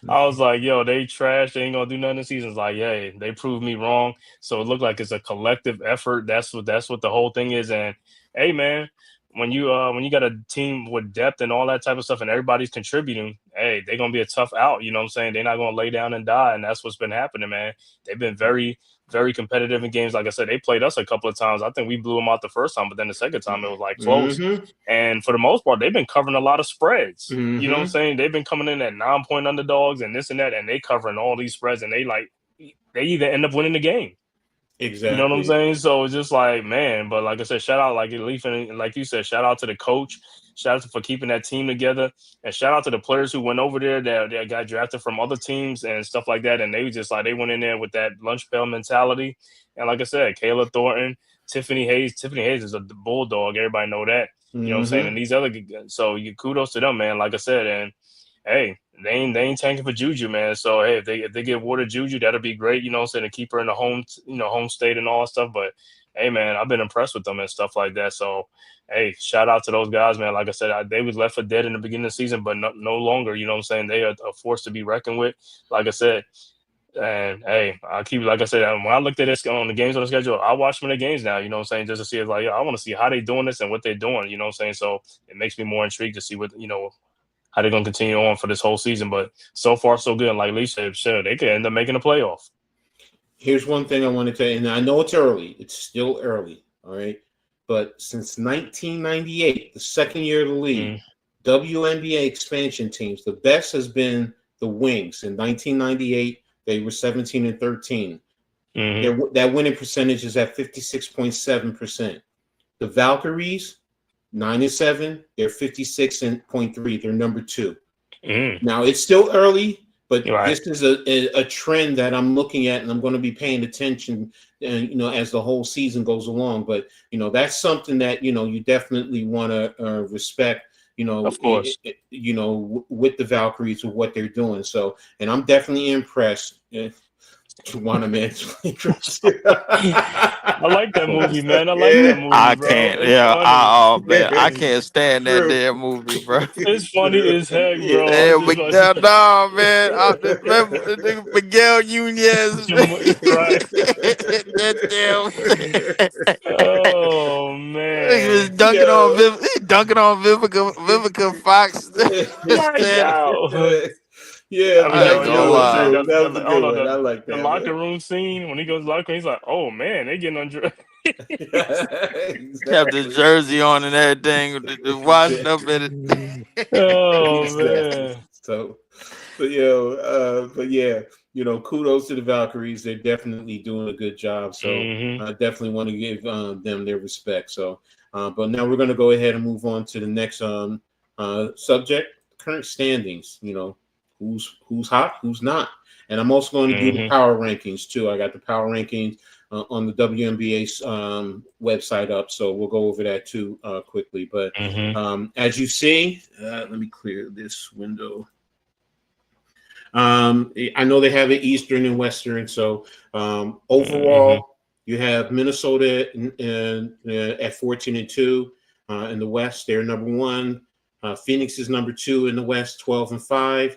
I was like, yo, they trash. They ain't going to do nothing this season. It's like, yeah, they proved me wrong. So it looked like it's a collective effort. That's what the whole thing is. And hey, man, when you got a team with depth and all that type of stuff and everybody's contributing, hey, they're gonna be a tough out. You know what I'm saying? They're not gonna lay down and die, and that's what's been happening, man. They've been very, very competitive in games. Like I said, they played us a couple of times. I think we blew them out the first time, but then the second time it was like close.
Mm-hmm.
And for the most part, they've been covering a lot of spreads. You know what I'm
Mm-hmm.
saying? They've been coming in at 9-point underdogs and this and that, and they covering all these spreads, and they either end up winning the game. You know what I'm
Exactly.
saying? So it's just like, man, but like I said, shout out, like Leaf, and like you said, shout out to the coach, shout out for keeping that team together, and shout out to the players who went over there that got drafted from other teams and stuff like that. And they just they went in there with that lunch pail mentality. And like I said, Kayla Thornton, Tiffany Hayes is a bulldog. Everybody know that. You know what I'm saying?
Mm-hmm.
And these other, so you kudos to them, man. Like I said, and hey, they ain't tanking for Juju, man. So hey, if they get water Juju, that'll be great, you know what I'm saying, to keep her in the home state and all that stuff. But hey, man, I've been impressed with them and stuff like that. So hey, shout out to those guys, man. Like I said, they was left for dead in the beginning of the season, but no longer, you know what I'm saying? They are a force to be reckoned with. Like I said, and hey, like I said, when I looked at this on the games on the schedule, I watch them in the games now, you know what I'm saying, just to see it's like, I want to see how they doing this and what they're doing, you know what I'm saying? So it makes me more intrigued to see what, how they're gonna continue on for this whole season. But so far so good. And like Lee said, sure, they could end up making a playoff.
Here's one thing I want to tell you, and I know it's early. It's still early, all right? But since 1998, the second year of the league,
Mm,
WNBA expansion teams, the best has been the Wings. In 1998, they were 17-13. That winning percentage is at 56.7%. The Valkyries, 9-7, they're 56.3. They're number 2. Now it's still early, but
Right.
this is a trend that I'm looking at, and I'm going to be paying attention, as the whole season goes along. But that's something that you definitely want to respect.
Of course.
With the Valkyries with what they're doing. So, and I'm definitely impressed. Juana Man's
I like that movie, man. I like
Yeah.
that movie,
I
bro.
can't.
It's
Yeah.
funny.
Oh man, I can't stand that
True.
damn movie, bro.
It's funny as heck, bro.
Yeah.
I'm
Yeah,
just
but
like,
no, man. Remember the nigga Miguel Nunez.
right.
That damn.
Oh
He was
man.
dunking on Vivica Fox.
My
Stand-
God.
Yeah,
I mean,
I
that
ain't
was
gonna
good one
lie.
too. That was a
I don't
good
know
one. I like
the
that
locker
one.
room scene when he goes locker, he's like, "Oh man, they getting undressed."
Have the
Exactly.
jersey on and everything, washed up in
Oh
Exactly.
man.
So, but yeah, kudos to the Valkyries. They're definitely doing a good job. So
Hmm.
I definitely want to give them their respect. So, but now we're going to go ahead and move on to the next subject: current standings. Who's hot, who's not, and I'm also going to do the
Hmm.
power rankings too. I got the power rankings on the WNBA website up, so we'll go over that too quickly. But
Hmm.
as you see, let me clear this window. I know they have it Eastern and Western. So
Hmm.
overall, you have Minnesota at 14-2 in the West. They're number 1. Phoenix is number 2 in the West, 12-5.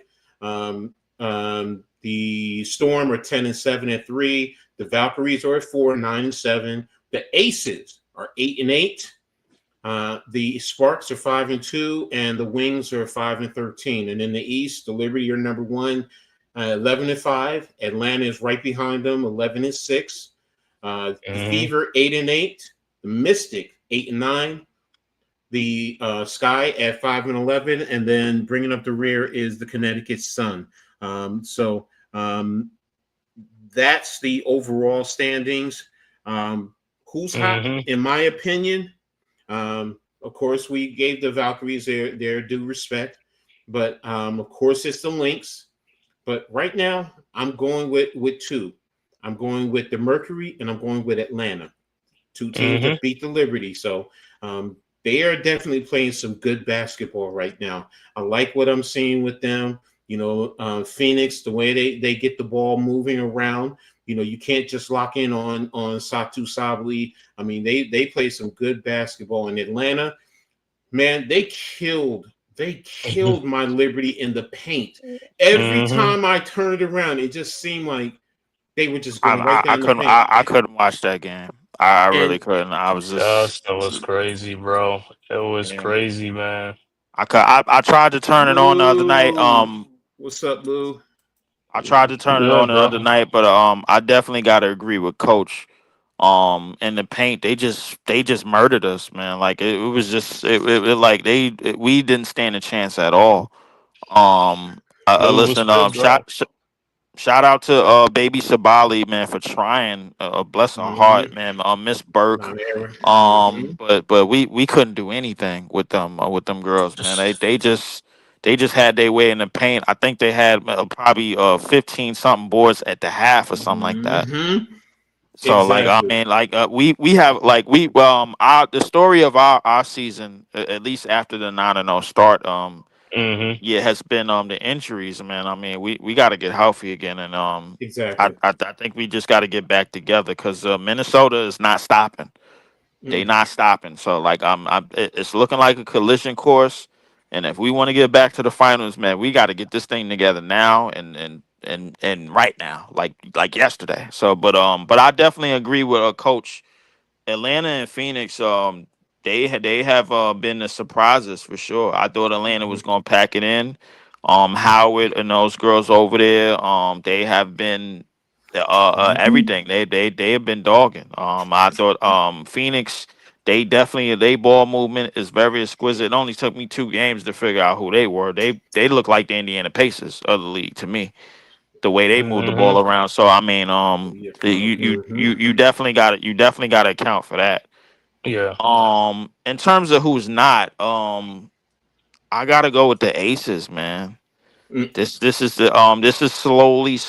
The Storm are 10-7 at 3. The Valkyries are at 4, 9-7. The Aces are 8-8. The Sparks are 5-2, and the Wings are 5-13. And in the East, the Liberty are number 1, 11-5. Atlanta is right behind them, 11-6. The Fever 8-8. The Mystic 8-9. The Sky at 5-11, and then bringing up the rear is the Connecticut Sun. So that's the overall standings. Who's hot,
Hmm.
in my opinion? Of course, we gave the Valkyries their due respect, but of course, it's the Lynx. But right now, I'm going with 2. I'm going with the Mercury, and I'm going with Atlanta. 2 teams
Hmm.
that beat the Liberty. So they are definitely playing some good basketball right now. I like what I'm seeing with them. Phoenix, the way they get the ball moving around. You can't just lock in on Satu Sabli. I mean, they play some good basketball. In Atlanta, man, they killed my Liberty in the paint. Every
Hmm.
time I turned around, it just seemed like they were just going right
I
down the
couldn't.
paint.
I couldn't watch that game. I really
And
couldn't. I was just.
That was crazy, bro. It was
man,
crazy, man.
I tried to turn it on the other night.
Lou, what's up, Lou?
I tried to turn it on
Good,
the
bro.
other night, but I definitely got to agree with Coach. In the paint, they just murdered us, man. Like it was just like we didn't stand a chance at all.
Lou was
Listen,
pissed, bro.
shout out to baby Sabali, man, for trying. Bless her heart,
Mm-hmm.
man. Miss Burke.
Mm-hmm.
But we couldn't do anything with them girls, man. They just had their way in the paint. I think they had probably 15 something boards at the half or something like that.
Mm-hmm.
So like I
Exactly.
mean like we have like we our the story of our season at least after the 9-0 start
Hmm.
yeah, has been the injuries, man. I mean, we got to get healthy again, and
Exactly.
I think we just got to get back together because Minnesota is not stopping. They
Mm.
not stopping. So like it's looking like a collision course, and if we want to get back to the finals, man, we got to get this thing together now and right now, like yesterday. So, but I definitely agree with Coach. Atlanta and Phoenix, they have been the surprises for sure. I thought Atlanta was gonna pack it in. Howard and those girls over there, they have been
Mm-hmm.
everything. They have been dogging. I thought Phoenix, They definitely their ball movement is very exquisite. It only took me 2 games to figure out who they were. They look like the Indiana Pacers of the league to me. The way they move the ball
Mm-hmm.
around. So I mean,
Yeah.
you definitely got it. You definitely got to account for that.
Yeah.
In terms of who's not, I gotta go with the Aces, man.
Mm,
This is slowly the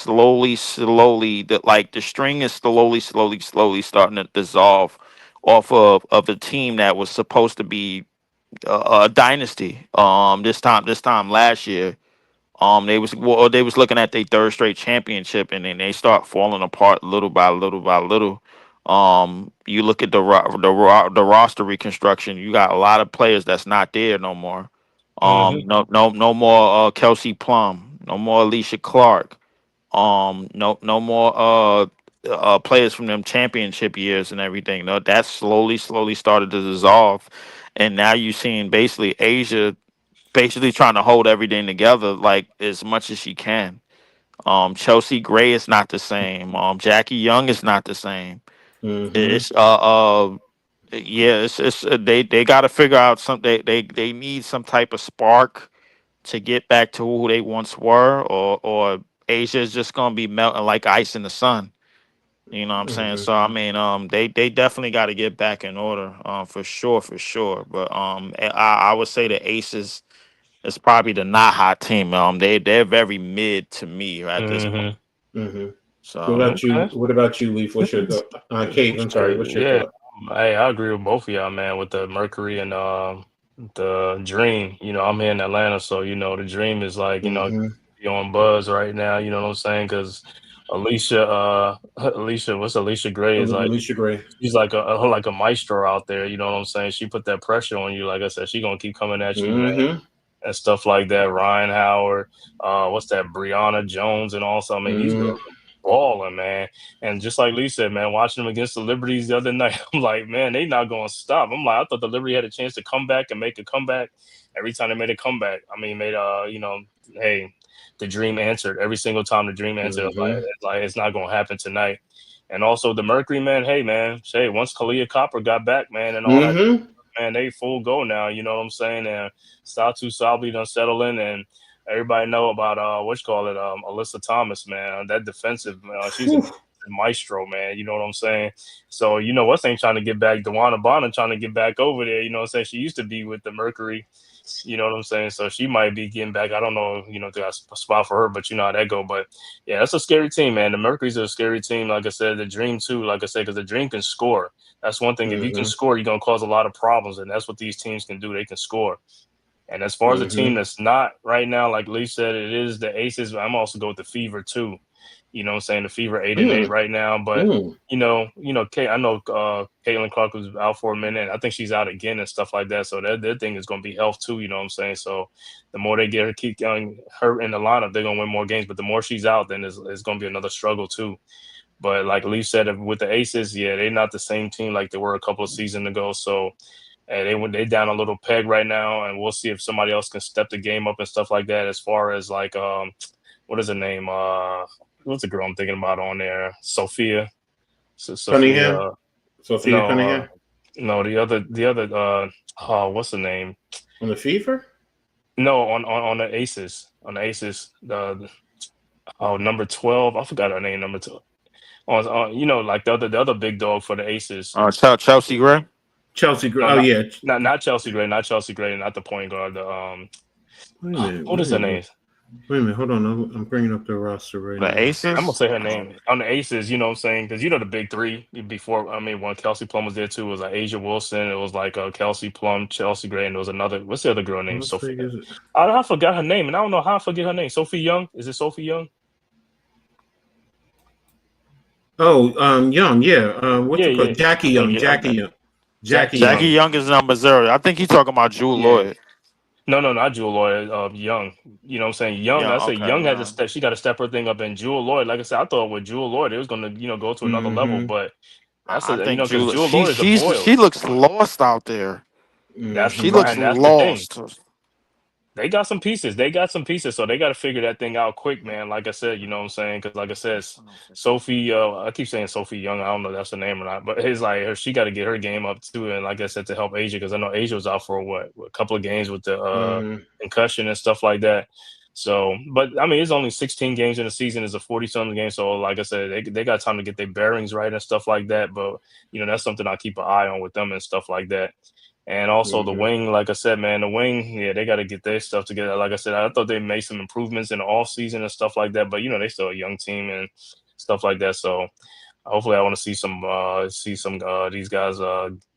string is slowly starting to dissolve off of a team that was supposed to be a dynasty. This time last year, they was looking at their third straight championship, and then they start falling apart little by little by little. You look at the roster reconstruction. You got a lot of players that's not there no more.
Mm-hmm.
No more Kelsey Plum, no more Alicia Clark. No more players from them championship years and everything. No, that slowly started to dissolve, and now you're seeing basically Asia basically trying to hold everything together like as much as she can. Chelsea Gray is not the same. Jackie Young is not the same.
mm-hmm.
It's yeah, they got to figure out they need some type of spark to get back to who they once were, or Asia is just gonna be melting like ice in the sun. You know what I'm saying?
Mm-hmm.
So I mean, they definitely got to get back in order, for sure. But I would say the Aces is probably the not hot team. They're very mid to me at this point.
Mm-hmm.
Mm-hmm. What
So
about you?
Okay.
What about you, Leaf? What's your thought? Cave, I'm sorry. What's your
Yeah.
thought?
Hey, I agree with both of y'all, man, with the Mercury and the Dream. I'm here in Atlanta, so the Dream is like,
Mm-hmm.
be on buzz right now, you know what I'm saying? Because Alicia, what's Alicia Gray is like
Alicia Gray.
she's like a maestro out there, you know what I'm saying? She put that pressure on you. Like I said, she gonna keep coming at you, man,
Mm-hmm.
and stuff like that. Ryan Howard, what's that, Brianna Jones, and also, I mean, these
Mm-hmm.
girls are balling, man. And just like Lee said, man, watching them against the Liberties the other night, I'm like, man, they not gonna stop. I'm like, I thought the Liberty had a chance to come back and make a comeback. Every time they made a comeback, I mean, made hey, the Dream answered every single time. The Dream answered. I was like,
Mm-hmm.
it's not gonna happen tonight. And also the Mercury, man. Hey, man, say once Kalia Copper got back, man, and all that,
Mm-hmm.
man, they full go now. You know what I'm saying? And Satu Sabli done settling, and everybody know about what you call it, Alyssa Thomas, man. That defensive, she's a
Whew.
maestro, man. You know what I'm saying? So what's ain't trying to get back. Dewana Bonner trying to get back over there. You know what I'm saying? She used to be with the Mercury. You know what I'm saying? So she might be getting back. I don't know, if they got a spot for her, but you know how that go. But yeah, that's a scary team, man. The Mercury's a scary team. Like I said, the Dream too. Like I said, because the Dream can score. That's one thing. If you can
Mm-hmm.
score, you're gonna cause a lot of problems, and that's what these teams can do. They can score. And as far as a team
Mm-hmm.
that's not right now, like Lee said, it is the Aces. I'm also go with the Fever too. You know what I'm saying? The Fever 8-8 right now. But
Mm-hmm.
Kate, I know Caitlin Clark was out for a minute. I think she's out again and stuff like that. So their thing is gonna be health too, you know what I'm saying? So the more they get her keep going her in the lineup, they're gonna win more games. But the more she's out, then it's gonna be another struggle too. But like Lee said, with the Aces, yeah, they're not the same team like they were a couple of seasons ago. So they down a little peg right now, and we'll see if somebody else can step the game up and stuff like that. As far as like what is her name? What's the girl I'm thinking about on there? Sophia.
Cunningham.
Sophia.
Sophia
No,
Cunningham
no, the other. Oh, what's the name?
on the Fever.
No, on the Aces. On the Aces, the number 12. I forgot her name. Number 12. Like the other big dog for the Aces.
Chelsea Gray.
Chelsea Gray.
No,
Oh
not
yeah.
not Chelsea Gray, not Chelsea Gray, not the point guard. The
Wait a minute.
what is
Wait a
her
minute.
name?
Wait a minute. Hold on. I'm bringing up the roster right
The
now.
I'm gonna
Aces.
say her name on the Aces. You know what I'm saying? Because the big three before. I mean, when Kelsey Plum was there too, it was like Asia Wilson. It was like Kelsey Plum, Chelsea Gray, and there was another. What's the other girl name?
Las
Sophie.
Vegas.
I forgot her name, and I don't know how I forget her name. Sophie Young. Is it Sophie Young?
Oh, Young. Yeah. What's
Yeah,
it called?
yeah.
Jackie Young.
Yeah,
Jackie Young.
Jackie
Jackie
Jackie
Young.
Young.
Young is number 0. I think he's talking about Jewel
Yeah.
Lloyd.
No, not Jewel Lloyd. Young. You know what I'm saying? Young.
Yeah,
I say
okay,
Young had to
yeah.
step. She got to step her thing up. And Jewel Lloyd, like I said, I thought with Jewel Lloyd, it was gonna go to another level.
Mm-hmm.
But that's
I think
because
Jewel.
Jewel Lloyd is a
She
boil.
looks lost out there.
That's the
She
Mm-hmm.
right,
looks
and that's the thing.
lost.
They got some pieces. They got some pieces, so they got to figure that thing out quick, man. Like I said, you know what I'm saying? Because like I said, Sophie, I keep saying Sophie Young. I don't know if that's the name or not, but it's like she got to get her game up too. And like I said, to help Asia, because I know Asia was out for a couple of games with the
Mhm.
concussion and stuff like that. So, but I mean, it's only 16 games in the season. It's a 40-something game. So, like I said, they got time to get their bearings right and stuff like that. But that's something I keep an eye on with them and stuff like that. And also the
Mhm.
wing, like I said, man, the wing, yeah, they got to get their stuff together. Like I said, I thought they made some improvements in the off season and stuff like that, but they still a young team and stuff like that. So hopefully, I want to see some these guys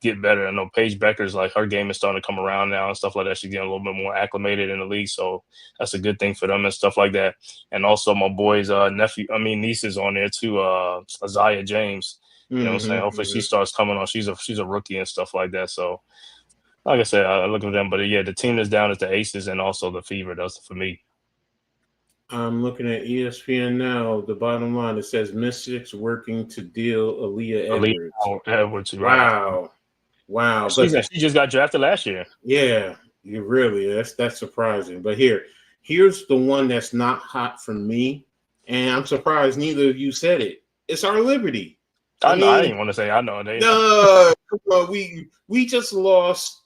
get better. I know Paige Becker's like her game is starting to come around now and stuff like that. She's getting a little bit more acclimated in the league, so that's a good thing for them and stuff like that. And also my boy's niece is on there too, Isaiah James. You know what I'm saying?
Mhm.
Hopefully she
Mhm.
starts coming on. She's a rookie and stuff like that. So like I said, I look at them, but yeah, the team that's down is the Aces and also the Fever. That's for me.
I'm looking at ESPN now. The bottom line, it says Mystics working to deal Aaliyah
Aaliyah
Edwards.
Edwards, right?
Wow. Wow.
She
But
she just got drafted last year.
yeah, you really that's surprising. But here's the one that's not hot for me, and I'm surprised neither of you said it. It's our Liberty. I
I know. I
mean,
didn't want to say. I know they.
no, come on, we just lost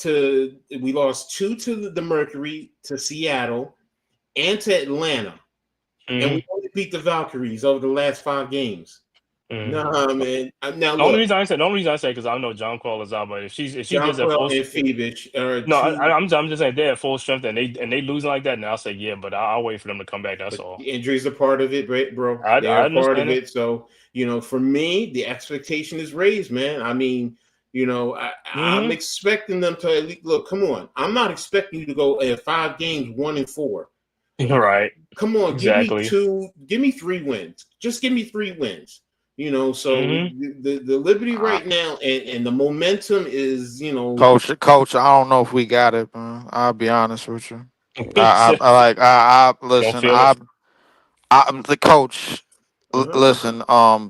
we lost two to the Mercury, to Seattle, and to Atlanta, and we
Mhm,
only beat the Valkyries over the last 5 games.
mhm.
Nah, man. Now
The only
look,
reason I said, because I know John Call is out, but if she gets at
Jonquel
full,
and Phoebus are
no,
two.
I'm just saying they're at full strength and they losing like that, and I'll say yeah, but I'll wait for them to come back. That's
But
all.
the injuries are part of it, bro.
I
They're a part of
understand it.
it. So, for me, the expectation is raised, man. I mean, I'm
Hmm.
expecting them to at least look. Come on, I'm not expecting you to go at 5 games, 1-4.
Right.
Come on,
Exactly.
give me 3 wins. Just give me 3 wins. So
Hmm.
the Liberty right now and the momentum is,
Coach, I don't know if we got it, man. I'll be honest with you. I
Don't
listen.
feel it.
I'm the coach.
uh-huh.
Listen,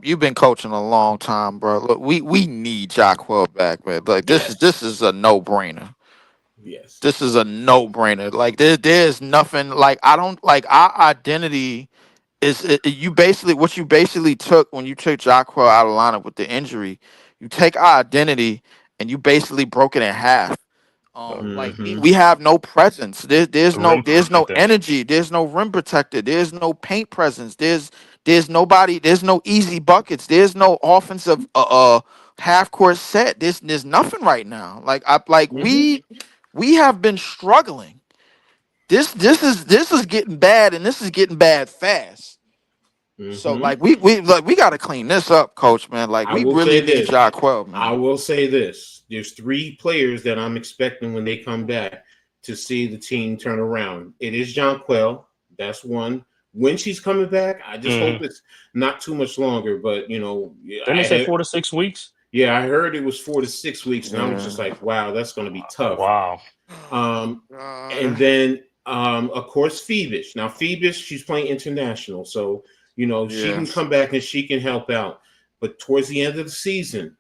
you've been coaching a long time, bro. Look, we need Jacquel back, man. Like this
Yes,
is a no brainer.
yes.
This is a no brainer. Like there's nothing like I don't like our identity you basically what you basically took when you took Jacquel out of lineup with the injury. You take our identity and you basically broke it in half. Like we,
Mm-hmm.
we have no presence. There's no
Rim
there's no
protector.
energy. There's no rim protector. There's no paint presence. There's nobody. There's no easy buckets. There's no offensive half court set. There's nothing right now.
Mm-hmm.
We have been struggling. This is getting bad, and this is getting bad fast. So
Mm-hmm.
we got to clean this up, coach, man. Like
I
we
will
really
say
need
this.
Jacquel,
I
man.
will say this. There's 3 players that I'm expecting when they come back to see the team turn around. It is Jonquel. That's one. When she's coming back, I just hope
Mm.
it's not too much longer. But
Didn't they say 4 to 6 weeks?
I heard it was 4 to 6 weeks, and I was
Yeah.
just like, wow, that's going to be tough.
Wow.
Um, and
God.
then of course Phoebus. Now Phoebus, she's playing international, so she
Yeah.
can come back and she can help out. But towards the end of the season,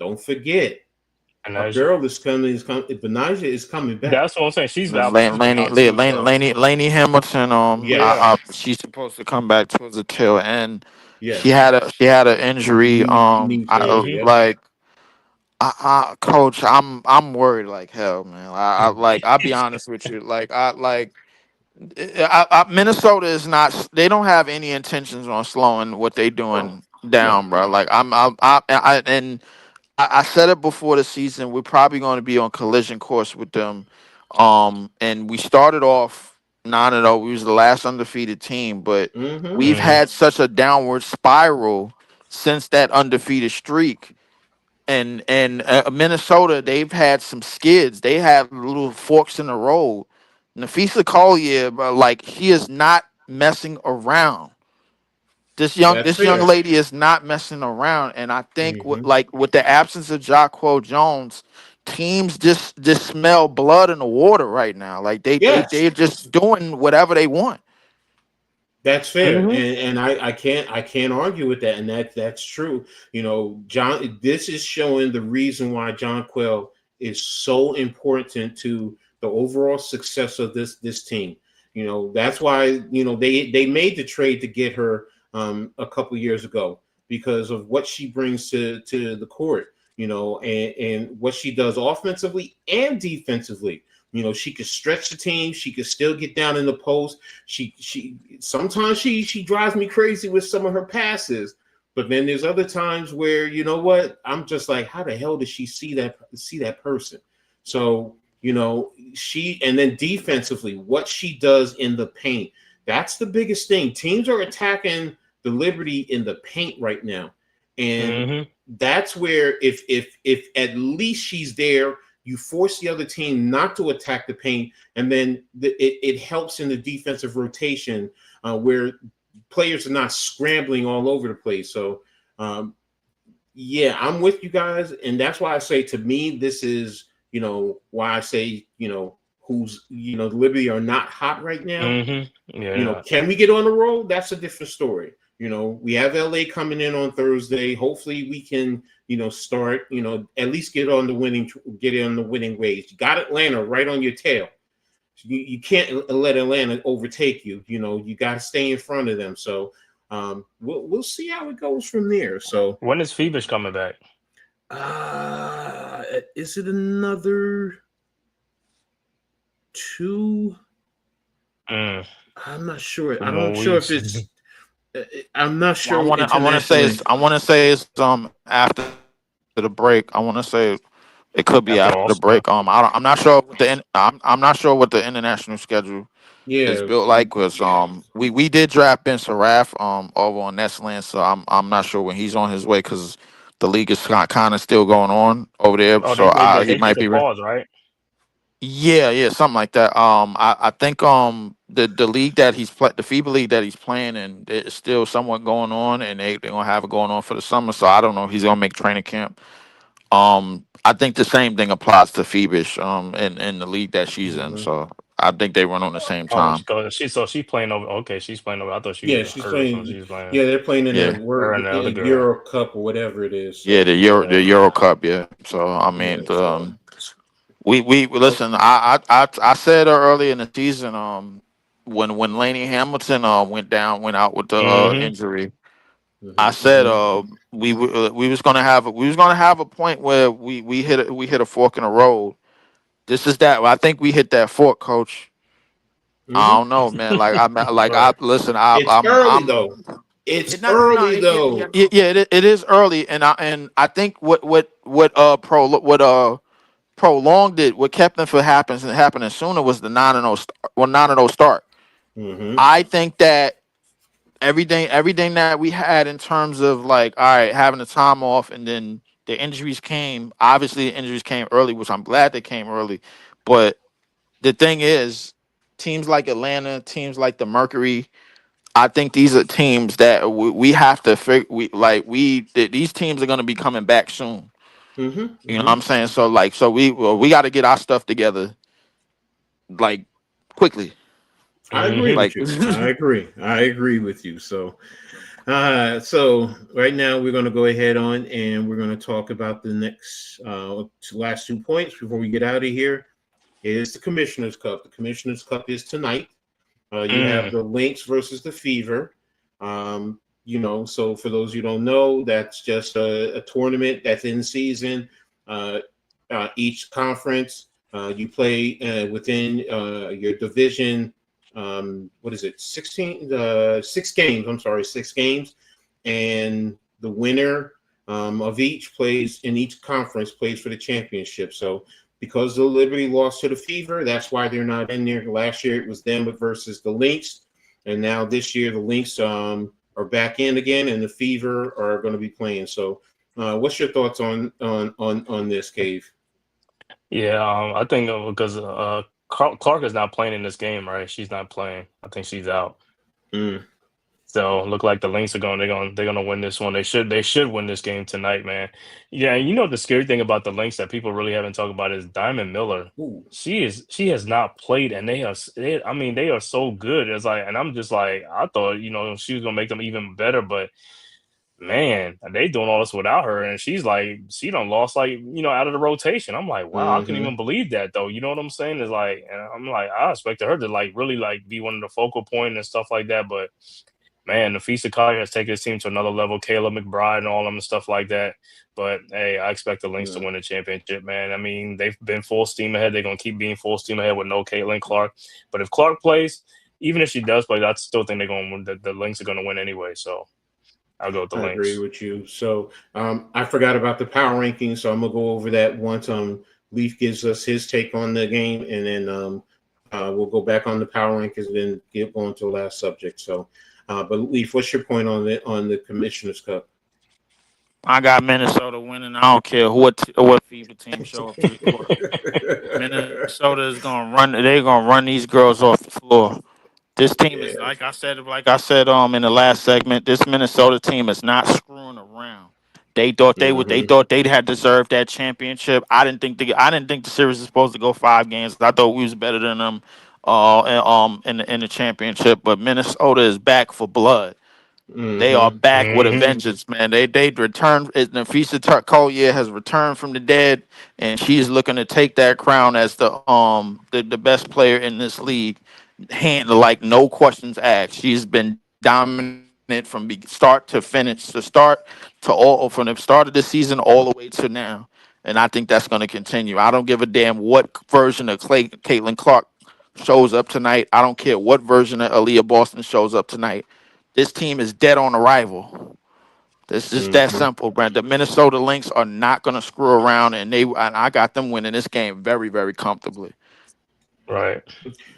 don't forget
And
our girl is coming. Benija is coming back.
that's what I'm saying. She's out.
Laney,
She's been
Laney,
out too. So
Laney Hamilton.
Yes,
She's supposed to come back towards the tail end.
yes.
She had an injury.
Knee failure.
hmm
Yep.
Coach, I'm worried like hell, man. I'll be honest with you. Minnesota is not. They don't have any intentions on slowing what they
No,
doing
no.
down, bro. I said it before the season. We're probably going to be on collision course with them. And we started off 9-0. We was the last undefeated team, but
Mm-hmm.
we've
hmm
had such a downward spiral since that undefeated streak. And Minnesota, they've had some skids. They had little forks in the road. Nafisa Collier, like she is not messing around.
That's
This young
fair.
lady is not messing around, and I think
Mm-hmm.
with the absence of Jacquel Jones, teams just smell blood in the water right now. Like
Yes,
they're just doing whatever they want.
that's fair,
hmm
and I can't argue with that, and that's true. John, this is showing the reason why John Quell is so important to the overall success of this team. That's why they made the trade to get her a couple years ago because of what she brings to the court. And what she does offensively and defensively. She could stretch the team. She could still get down in the post. She sometimes she drives me crazy with some of her passes, but then there's other times where I'm just like, how the hell does she see that person? So she, and then defensively, what she does in the paint, that's the biggest thing. Teams are attacking the Liberty in the paint right now, and that's where if at least she's there, you force the other team not to attack the paint, and then it helps in the defensive rotation where players are not scrambling all over the place. So, yeah, I'm with you guys, and that's why I say, to me, this is why I say who's the Liberty are not hot right now.
Yeah.
Can we get on the road? That's a different story. We have LA coming in on Thursday. Hopefully we can, start, at least get on the winning ways. You got Atlanta right on your tail. You can't let Atlanta overtake you. You got to stay in front of them. So we'll see how it goes from there. So
when is Phoebus coming back?
Is it another 2? I'm not sure. I'm not sure if it's. I'm not sure.
I want to say it's after the break. I want to say it could be after the break. I'm not sure what I'm not sure what the international schedule is built like, because we did draft Ben Saraf over on Nestland, so I'm not sure when he's on his way, because the league is kind of still going on over there. So he might be
pause, right?
Yeah, something like that. I think the league that the FIBA league that he's playing in, it's still somewhat going on, and they're gonna have it going on for the summer. So I don't know if he's gonna make training camp. I think the same thing applies to Phoebus in the league that she's in. So I think they run on the same time.
She's playing over. Okay, she's playing over. I thought she was
she's
hurt,
playing.
So she's playing.
Yeah, they're playing in the Euro Cup or whatever it is. So,
the Euro Cup. Yeah. So I mean, we listen. I said earlier in the season, when Laney Hamilton went out with the injury, I said we was gonna have a point where we hit a fork in the road. This is that. I think we hit that fork, Coach. I don't know, man.
It's early though. It's early though.
Yeah, it is early, and I think what prolonged it, what kept them from happening sooner, was the 9-0 start. I think that everything that we had in terms of, like, all right, having the time off, and then the injuries came. Obviously, the injuries came early, which I'm glad they came early. But the thing is, teams like Atlanta, teams like the Mercury, I think these are teams that we have to figure. These teams are going to be coming back soon. You know what I'm saying? So we got to get our stuff together, like, quickly.
I agree with you. I agree with you. So right now we're going to go ahead on, and we're going to talk about the next last 2 points before we get out of here. It is the Commissioner's Cup. The Commissioner's Cup is tonight. You have the Lynx versus the Fever. So for those who don't know, that's just a tournament that's in season. Each conference, you play within your division. What is it? 6 games. I'm sorry, 6 games, and the winner of each conference plays for the championship. So because the Liberty lost to the Fever, that's why they're not in there. Last year it was them versus the Lynx, and now this year the Lynx are back in again, and the Fever are going to be playing. So, what's your thoughts on this, Cave?
Yeah, I think because Clark is not playing in this game, right? She's not playing. I think she's out. So look like the Lynx are they're gonna win this one. They should win this game tonight, man. Yeah, the scary thing about the Lynx that people really haven't talked about is Diamond Miller.
Ooh.
She has not played, and they are so good. It's like, and I'm just like, I thought she was gonna make them even better, but man, they doing all this without her, and she's like, she done lost like out of the rotation. I'm like, wow, I couldn't
Mm-hmm.
even believe that though. You know what I'm saying? It's like, and I'm like, I expected her to like really like be one of the focal point and stuff like that, but man, Nafisa Collier has taken his team to another level. Kayla McBride and all them and stuff like that. But hey, I expect the Lynx to
Yeah.
win the championship, man. I mean, they've been full steam ahead. They're gonna keep being full steam ahead with no Caitlin Clark. But if Clark plays, even if she does play, I still think they're going to win. The Lynx are going to win anyway. So I'll go with the
I agree
Lynx.
with you. So I forgot about the power rankings, so I'm gonna go over that once Leaf gives us his take on the game, and then we'll go back on the power rankings and then get on to the last subject. So, but Leaf, what's your point on the Commissioner's Cup?
I got Minnesota winning. I don't care what FIBA team show up to the court. Minnesota is gonna run. They're gonna run these girls off the floor. This team is
Yeah.
like I said in the last segment. This Minnesota team is not screwing around. They thought they would. They
Mm-hmm.
thought they had deserved that championship. I didn't think the series was supposed to go 5 games. I thought we was better than them. In the championship, but Minnesota is back for blood. They are
Mm-hmm.
back with a
Hmm.
vengeance, man. They returned. Nafisa Collier has returned from the dead, and she's looking to take that crown as the best player in this league, hand like no questions asked. She's been dominant from start to finish, from the start of the season all the way to now, and I think that's going to continue. I don't give a damn what version of Caitlin Clark shows up tonight. I don't care what version of Aaliyah Boston shows up tonight. This team is dead on arrival. This is that
Mm-hmm.
simple, Brent. The Minnesota Lynx are not going to screw around, and I got them winning this game very, very comfortably.
Right.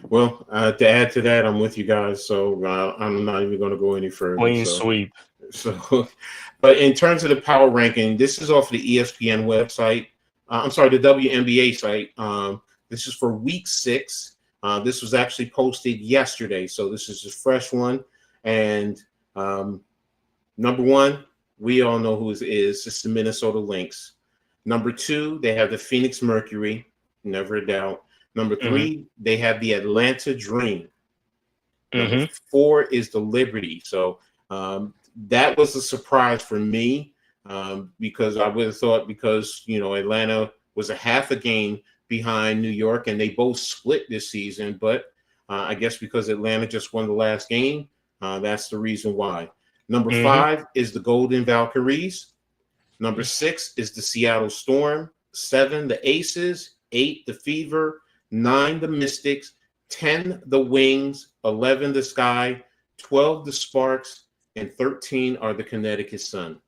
Well, to add to that, I'm with you guys, so I'm not even going to go any further.
Clean
So,
sweep.
so, but in terms of the power ranking, this is off the ESPN website. I'm sorry, the WNBA site. This is for Week 6. This was actually posted yesterday, so this is a fresh one. And number 1, we all know who it is. It's the Minnesota Lynx. Number 2, they have the Phoenix Mercury, never a doubt. Number
Hmm.
3, they have the Atlanta Dream. Number
Hmm.
4 is the Liberty. So that was a surprise for me because I would have thought because, Atlanta was a half a game behind New York and they both split this season. But I guess because Atlanta just won the last game, that's the reason why. Number
Hmm.
5 is the Golden Valkyries. Number 6 is the Seattle Storm. 7, the Aces. 8, the Fever. 9, the Mystics. 10, the Wings. 11, the Sky. 12, the Sparks. And 13 are the Connecticut Sun.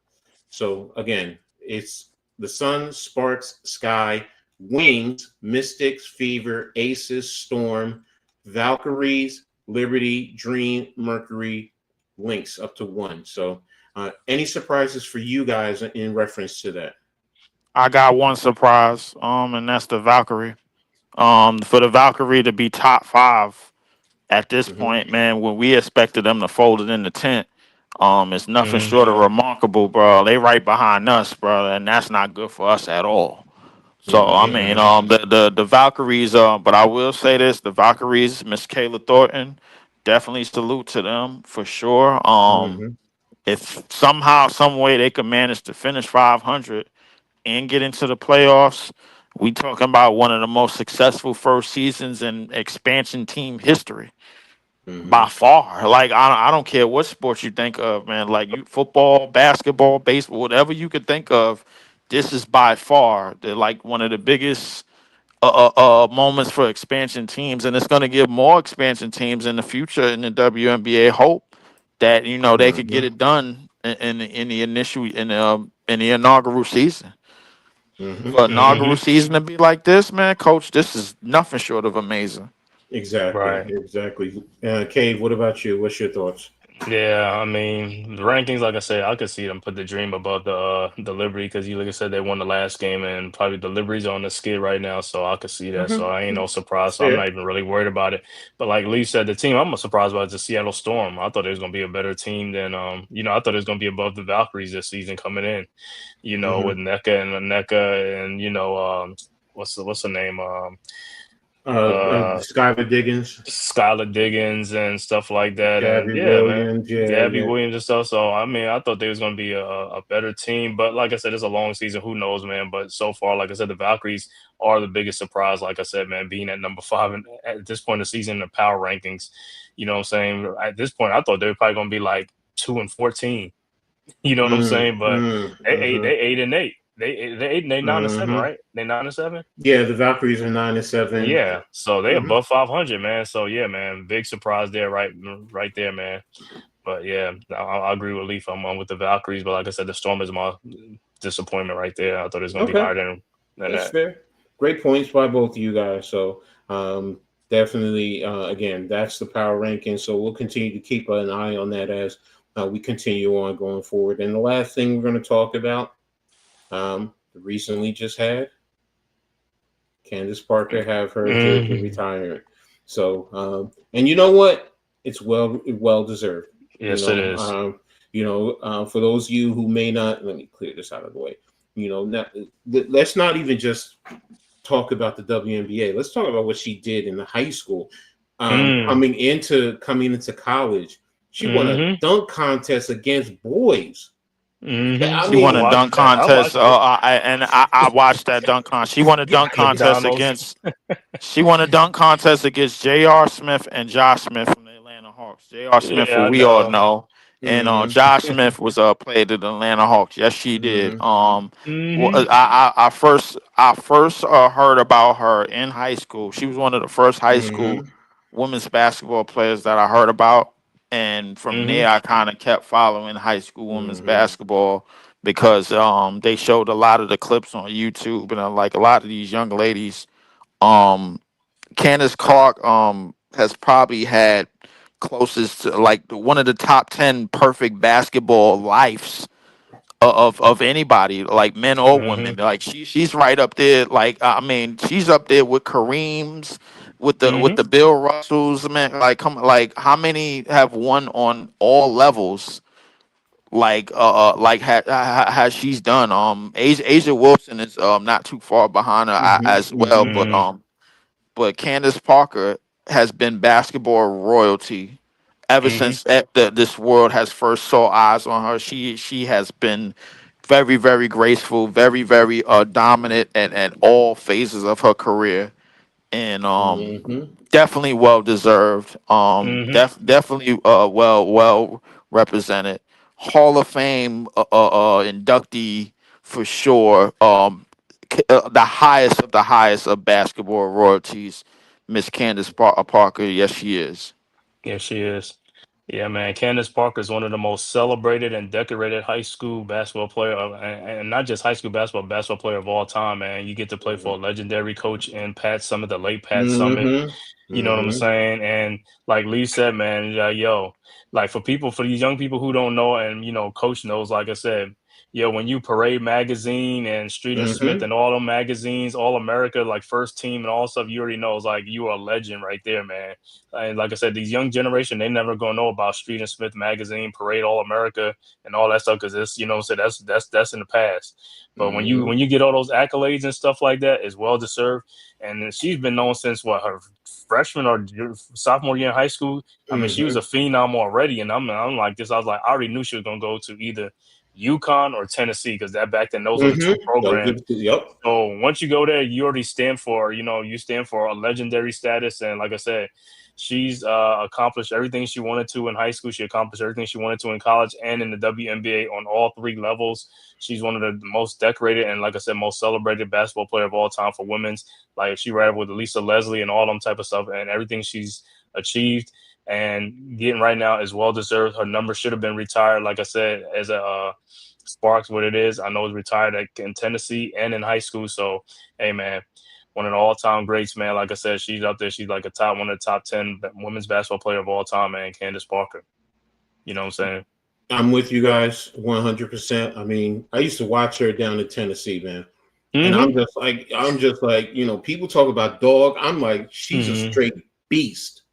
So again, it's the Sun, Sparks, Sky, Wings, Mystics, Fever, Aces, Storm, Valkyries, Liberty, Dream, Mercury, Lynx up to 1. So any surprises for you guys in reference to that?
I got one surprise, and that's the Valkyrie. For the Valkyrie to be top 5 at this
Mm-hmm.
point, man, when we expected them to fold it in the tent, it's nothing
Hmm.
short of remarkable, bro. They right behind us, bro, and that's not good for us at all. So I
Mm-hmm.
mean,
Hmm.
the Valkyries, but I will say this: the Valkyries, Miss Kayla Thornton, definitely salute to them for sure.
Mm-hmm.
If somehow, some way they could manage to finish 500 and get into the playoffs, we talking about one of the most successful first seasons in expansion team history
Mm-hmm.
by far. Like I don't care what sports you think of, man. Like you football, basketball, baseball, whatever you could think of. This is by far like one of the biggest moments for expansion teams, and it's going to give more expansion teams in the future in the WNBA hope that they could get
Mm-hmm.
it done in the initial in the inaugural season. For
Mm-hmm.
inaugural season to be like this, man, coach, this is nothing short of amazing.
Exactly.
Right.
Exactly. Cave, what about you? What's your thoughts?
Yeah, I mean the rankings, like I said, I could see them put the Dream above the Liberty because like I said, they won the last game and probably the Liberty's on the skid right now, so I could see that. So I ain't
Mm-hmm.
no surprise. So I'm
Fair.
not even really worried about it. But like Lee said, the team I'm surprised about is the Seattle Storm. I thought it was gonna be a better team than I thought it was gonna be above the Valkyries this season coming in.
Mm-hmm.
With NECA and what's the name?
Skylar Diggins,
Skylar Diggins and stuff like that. And
Gabby
yeah, man,
Williams, yeah,
Gabby
yeah.
Williams and stuff. So I mean, I thought they was gonna be a better team, but like I said, it's a long season. Who knows, man? But so far, like I said, the Valkyries are the biggest surprise. Like I said, man, being at number 5 and at this point of the season in the power rankings. You know what I'm saying? At this point, I thought they were probably gonna be like 2-14. You know what I'm saying? But they 8-8. They 9-7,
Mm-hmm.
right? They 9-7.
Yeah, the Valkyries are 9-7.
Yeah, so they
Mm-hmm.
above 500, man. So yeah, man, big surprise there, right there, man. But yeah, I agree with Leaf. I'm with the Valkyries, but like I said, the Storm is my disappointment right there. I thought it was going to be
Okay,
higher than
that's
that.
fair. Great points by both of you guys. So definitely, again, that's the power ranking. So we'll continue to keep an eye on that as we continue on going forward. And the last thing we're going to talk about, recently just had Candace Parker have her jersey retirement. So, and you know what? It's well deserved.
Yes, it is.
For those of you who may not, let me clear this out of the way. Let's not even just talk about the WNBA. Let's talk about what she did in the high school. Coming into college, she won a dunk contest against boys.
She won a dunk contest. I watched that dunk contest. She won a dunk contest against. She won a dunk contest against J.R. Smith and Josh Smith from the Atlanta Hawks. J.R. Smith, who we all know, and Josh Smith was played at the Atlanta Hawks. Yes, she did. I first heard about her in high school. She was one of the first high school women's basketball players that I heard about. And from there, I kind of kept following high school women's basketball because they showed a lot of the clips on YouTube, and like a lot of these young ladies, Candace Clark has probably had closest to like one of the top 10 perfect basketball lives of anybody, like men or women. Like she's right up there. Like I mean, she's up there with Kareem's, with the Bill Russells. Man, like like how many have won on all levels? Like has she's done. Asia Wilson is not too far behind her as well, but Candace Parker has been basketball royalty ever since this world has first saw eyes on her. She has been very, very graceful, very, very dominant at all phases of her career, and definitely well deserved. Definitely well represented. Hall of Fame inductee for sure. The highest of basketball royalties, Miss Candace Parker. Yes, she is.
Yes, she is. Yeah, man. Candace Parker is one of the most celebrated and decorated high school basketball player, and not just high school basketball player of all time, man. You get to play for a legendary coach in Pat Summitt, the late Pat Summitt. You know what I'm saying? And like Lee said, man, like for these young people who don't know, and Coach knows, like I said, when you Parade Magazine and Street and Smith and all them magazines, All America, like First Team and all stuff, you already know, it's like you are a legend right there, man. And like I said, these young generation, they never gonna know about Street and Smith magazine, Parade All America, and all that stuff because it's so that's in the past. But when you get all those accolades and stuff like that, it's well deserved. And she's been known since her freshman or sophomore year in high school. I mean, she was a phenom already, and I'm like this. I was like, I already knew she was gonna go to either UConn or Tennessee because that back then those were the two programs.
Yep.
So once you go there, you already stand for you stand for a legendary status, and like I said, she's accomplished everything she wanted to in high school. She accomplished everything she wanted to in college and in the WNBA on all 3 levels. She's one of the most decorated and, like I said, most celebrated basketball player of all time for women's. Like she ran with Lisa Leslie and all them type of stuff, and everything she's achieved and getting right now is well deserved. Her number should have been retired, like I said, as a Sparks. What it is, I know it's retired in Tennessee and in high school. So, hey, man. One of the all-time greats, man. Like I said, she's up there. She's like one of the top 10 women's basketball player of all time, man. Candace Parker. You know what I'm saying?
I'm with you guys 100%. I mean, I used to watch her down in Tennessee, man. And I'm just like, people talk about dog. I'm like, she's a straight beast.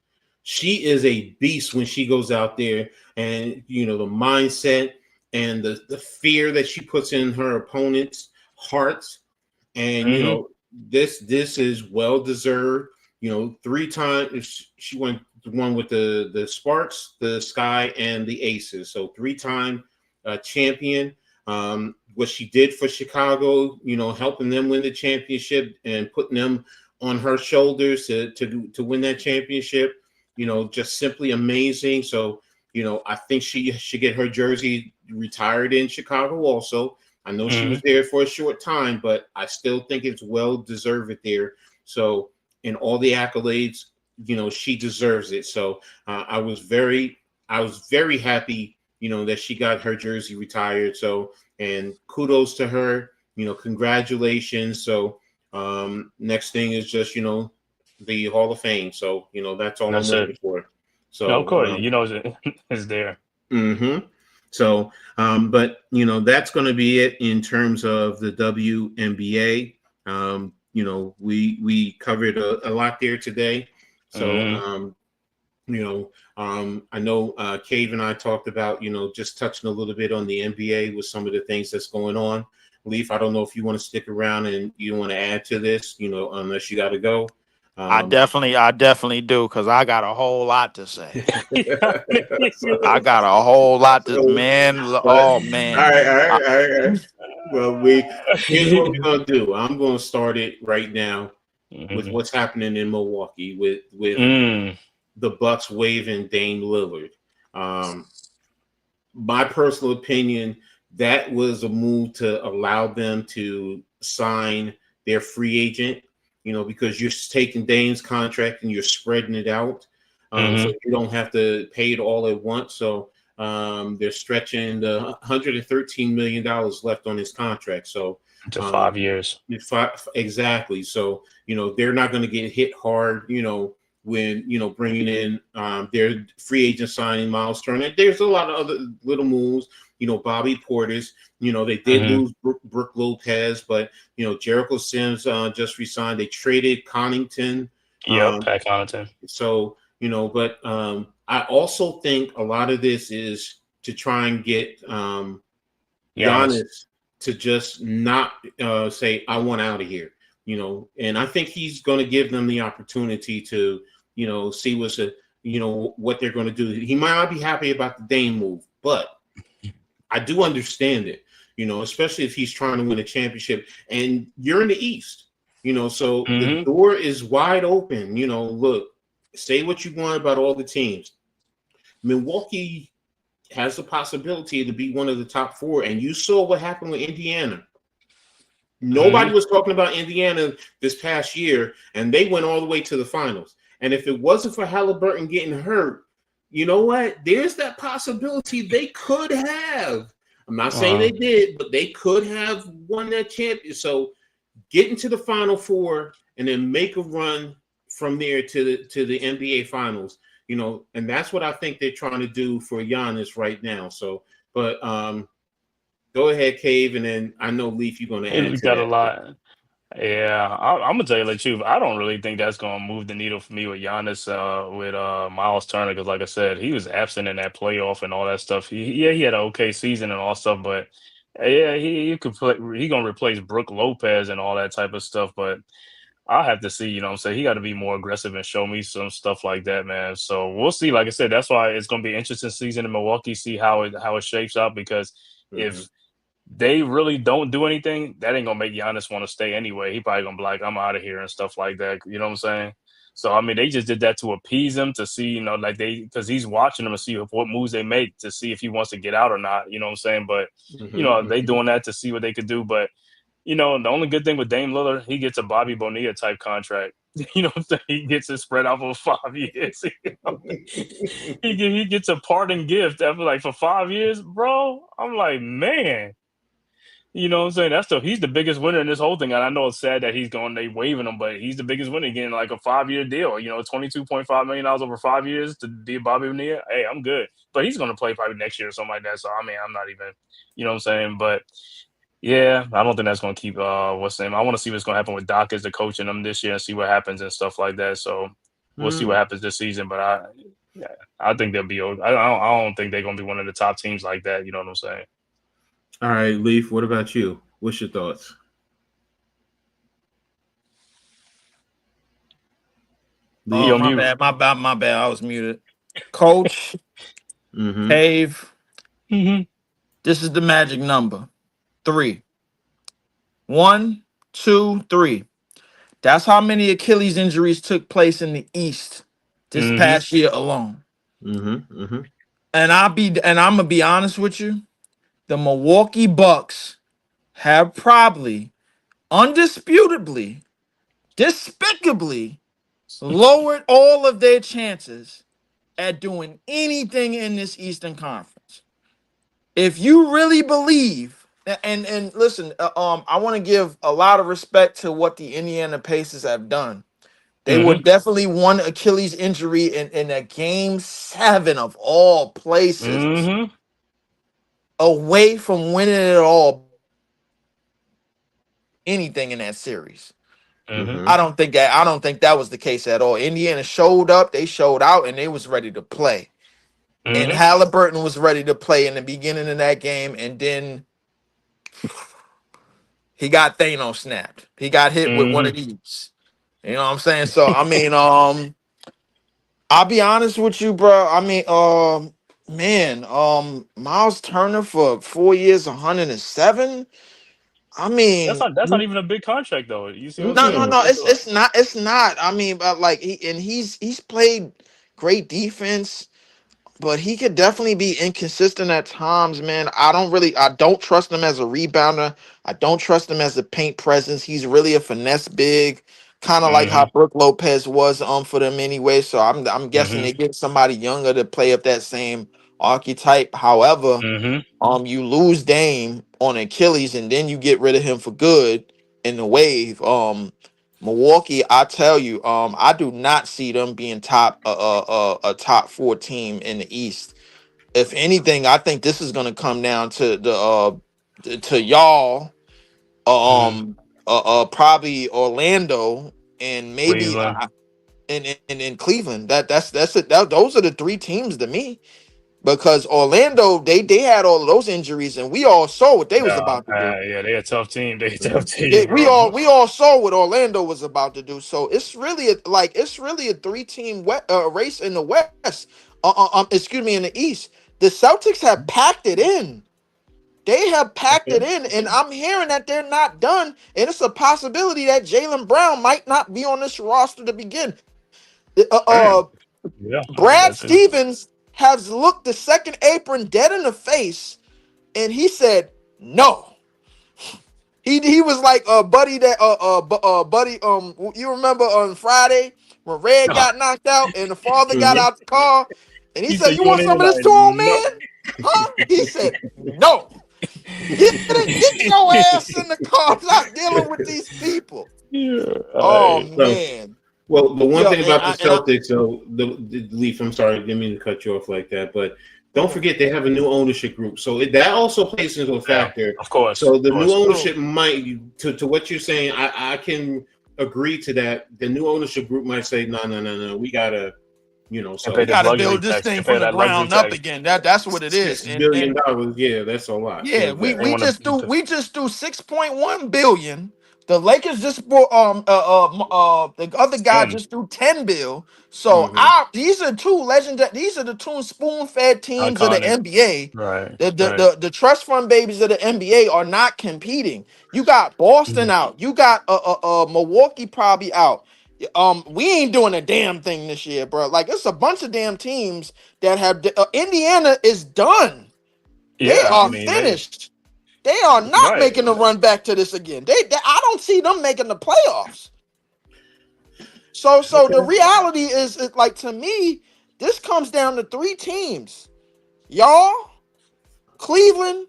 She is a beast when she goes out there, and the mindset and the fear that she puts in her opponents' hearts. And this is well deserved. 3 times she won with the Sparks, the Sky, and the Aces. So 3-time champion. What she did for Chicago, helping them win the championship and putting them on her shoulders to win that championship, just simply amazing. So, I think she should get her jersey retired in Chicago also. I know she was there for a short time, but I still think it's well deserved there. So, in all the accolades, she deserves it. So I was very happy, that she got her jersey retired. So, and kudos to her, congratulations. So next thing is just, the Hall of Fame. So, that's all
That's
I'm waiting
it.
for.
No, of
So,
course, it's there.
So, but that's going to be it in terms of the WNBA. We covered a lot there today. So, I know Cave and I talked about, just touching a little bit on the NBA with some of the things that's going on. Leaf, I don't know if you want to stick around and you want to add to this, unless you got to go.
I definitely do, because I got a whole lot to say. I got a whole lot to, man. Oh man.
All right. Well, here's what we're gonna do. I'm gonna start it right now with what's happening in Milwaukee with the Bucks waiving Dame Lillard. My personal opinion, that was a move to allow them to sign their free agent, because you're taking Dame's contract and you're spreading it out. So you don't have to pay it all at once. So they're stretching the $113 million left on his contract. So
to 5 years.
Exactly. So, they're not going to get hit hard, when, bringing in their free agent signing Miles Turner. There's a lot of other little moves, Bobby Portis, they did lose Brooke Lopez, but, Jericho Sims just resigned. They traded Connington.
Pat Connaughton.
So, but I also think a lot of this is to try and get Giannis to just not say, I want out of here, and I think he's going to give them the opportunity to, see what they're going to do. He might not be happy about the Dame move, but I do understand it, especially if he's trying to win a championship and you're in the East, so the door is wide open. Look, say what you want about all the teams. Milwaukee has the possibility to be one of the top 4, and you saw what happened with Indiana. Nobody was talking about Indiana this past year, and they went all the way to the finals. And if it wasn't for Halliburton getting hurt, you know what? There's that possibility they could have. I'm not saying they did, but they could have won that championship. So get into the Final Four and then make a run from there to the NBA Finals. And that's what I think they're trying to do for Giannis right now. So, but go ahead, Cave, and then I know Leaf, you're going to add
He's
to
got
that.
a lot. Yeah, I'm gonna tell you the truth. I don't really think that's gonna move the needle for me with Giannis, with Miles Turner, because like I said, he was absent in that playoff and all that stuff. He had an okay season and all stuff, but yeah, he could play. He gonna replace Brooke Lopez and all that type of stuff. But I'll have to see. What I'm saying, he got to be more aggressive and show me some stuff like that, man. So we'll see. Like I said, that's why it's gonna be an interesting season in Milwaukee. See how it shapes out, because if they really don't do anything, that ain't gonna make Giannis want to stay anyway. He probably gonna be like, I'm out of here and stuff like that. You know what I'm saying? So I mean, they just did that to appease him, to see, because he's watching them and see what moves they make to see if he wants to get out or not. You know what I'm saying? But they doing that to see what they could do. But the only good thing with Dame Lillard, he gets a Bobby Bonilla type contract. You know what I'm saying? He gets it spread out for 5 years. He gets a parting gift after for 5 years, bro. I'm like, man. You know what I'm saying? He's the biggest winner in this whole thing. And I know it's sad that they waiving him, but he's the biggest winner, getting like a 5-year deal, $22.5 million over 5 years to be a Bobby Bonilla. Hey, I'm good. But he's going to play probably next year or something like that. So, I mean, I'm not even, you know what I'm saying? But yeah, I don't think that's going to keep, what's the name? I want to see what's going to happen with Doc as the coaching them this year and see what happens and stuff like that. So we'll see what happens this season. But I think they'll be, I don't think they're going to be one of the top teams like that. You know what I'm saying?
All right, Leaf, what about you? What's your thoughts? Lee.
on
My
mute.
bad, my bad. I was muted. Coach,
Mm-hmm.
Cave,
Mm-hmm.
this is the magic number. 3. 1, 2, 3. That's how many Achilles injuries took place in the East this
Mm-hmm.
past year alone.
Mm-hmm. Mm-hmm.
And I'm gonna be honest with you. The Milwaukee Bucks have probably, undisputably, despicably lowered all of their chances at doing anything in this Eastern Conference. If you really believe, and listen, I want to give a lot of respect to what the Indiana Pacers have done. They were
Mm-hmm.
definitely one Achilles injury in a game 7 of all places
Mm-hmm.
away from winning it all, anything in that series.
Mm-hmm.
Mm-hmm.
I don't think that was the case at all. Indiana showed up, they showed out, and they was ready to play. And
Mm-hmm.
Halliburton was ready to play in the beginning of that game, and then he got Thanos snapped. He got hit with one
Mm-hmm.
of these. You know what I'm saying? So I mean, I'll be honest with you, bro. I mean, man, Miles Turner for 4 years, 107. I
That's
mean,
not even a big contract though. You see what I'm saying?
Mm-mm.
it's not. I mean, but like he's played great defense, but he could definitely be inconsistent at times, man. I don't trust him as a rebounder. I don't trust him as a paint presence. He's really a finesse big, kind of like how
Mm-hmm.
Brooke Lopez was for them anyway. So I'm guessing
Mm-hmm.
they get somebody younger to play up that same archetype. However,
Mm-hmm.
you lose Dame on Achilles and then you get rid of him for good in the wave. Milwaukee, I tell you, I do not see them being a top 4 team in the East. If anything, I think this is going to come down to to y'all,
Mm-hmm.
probably Orlando and maybe
Cleveland.
in Cleveland. That's it. Those are the 3 teams to me. Because Orlando, they had all of those injuries, and we all saw what they was
Yeah,
about to do.
yeah, they a tough team. They a tough
Yeah,
team,
we
bro.
all saw what Orlando was about to do. So it's really a 3-team race in the West. Excuse me, in the East. The Celtics have packed it in. They have packed it
Okay.
in, and I'm hearing that they're not done. And it's a possibility that Jalen Brown might not be on this roster to begin.
Damn. Yeah,
Brad
that's it.
Stevens has looked the second apron dead in the face, and he said no. He was like buddy that buddy you remember on Friday when Red got knocked out and the father got
Mm-hmm.
out the car and he
He
said,
said
"You
you want
want
to
some
hear
of this
like
too,
no.
man?" Huh? He said no. Get your ass in the car. Stop dealing with these people.
Yeah.
Oh
So,
man.
well, the one
Yo,
thing about the
and I
Celtics, so the Leaf, I'm sorry, didn't mean to cut you off like that, but don't forget they have a new ownership group, so that also plays into a
Yeah,
factor.
of course,
So
of
the new
course.
ownership might, to what you're saying, I can agree to that. The new ownership group might say, no, we gotta,
And
we
pay
so
this
gotta
luxury
build this
tax. They
thing
pay
from the
that luxury
ground up
tax.
again. That's what it is.
$6 billion, yeah, that's a lot for
Yeah,
investment.
They want to.
we just do 6.1 billion. The Lakers just bought the other guy
10.
just threw 10 bill. So
Mm-hmm.
these are the two spoon-fed teams of the
Iconic.
NBA.
Right. Right.
The trust fund babies of the NBA are not competing. You got Boston
Mhm.
out. You got Milwaukee probably out. We ain't doing a damn thing this year, bro. Like it's a bunch of damn teams that have Indiana is done. They
Yeah, I
are
mean, they
finished. They are not
right.
making a run back to this again. I don't see them making the playoffs. So the
Okay.
reality is like to me, this comes down to 3 teams. Y'all, Cleveland,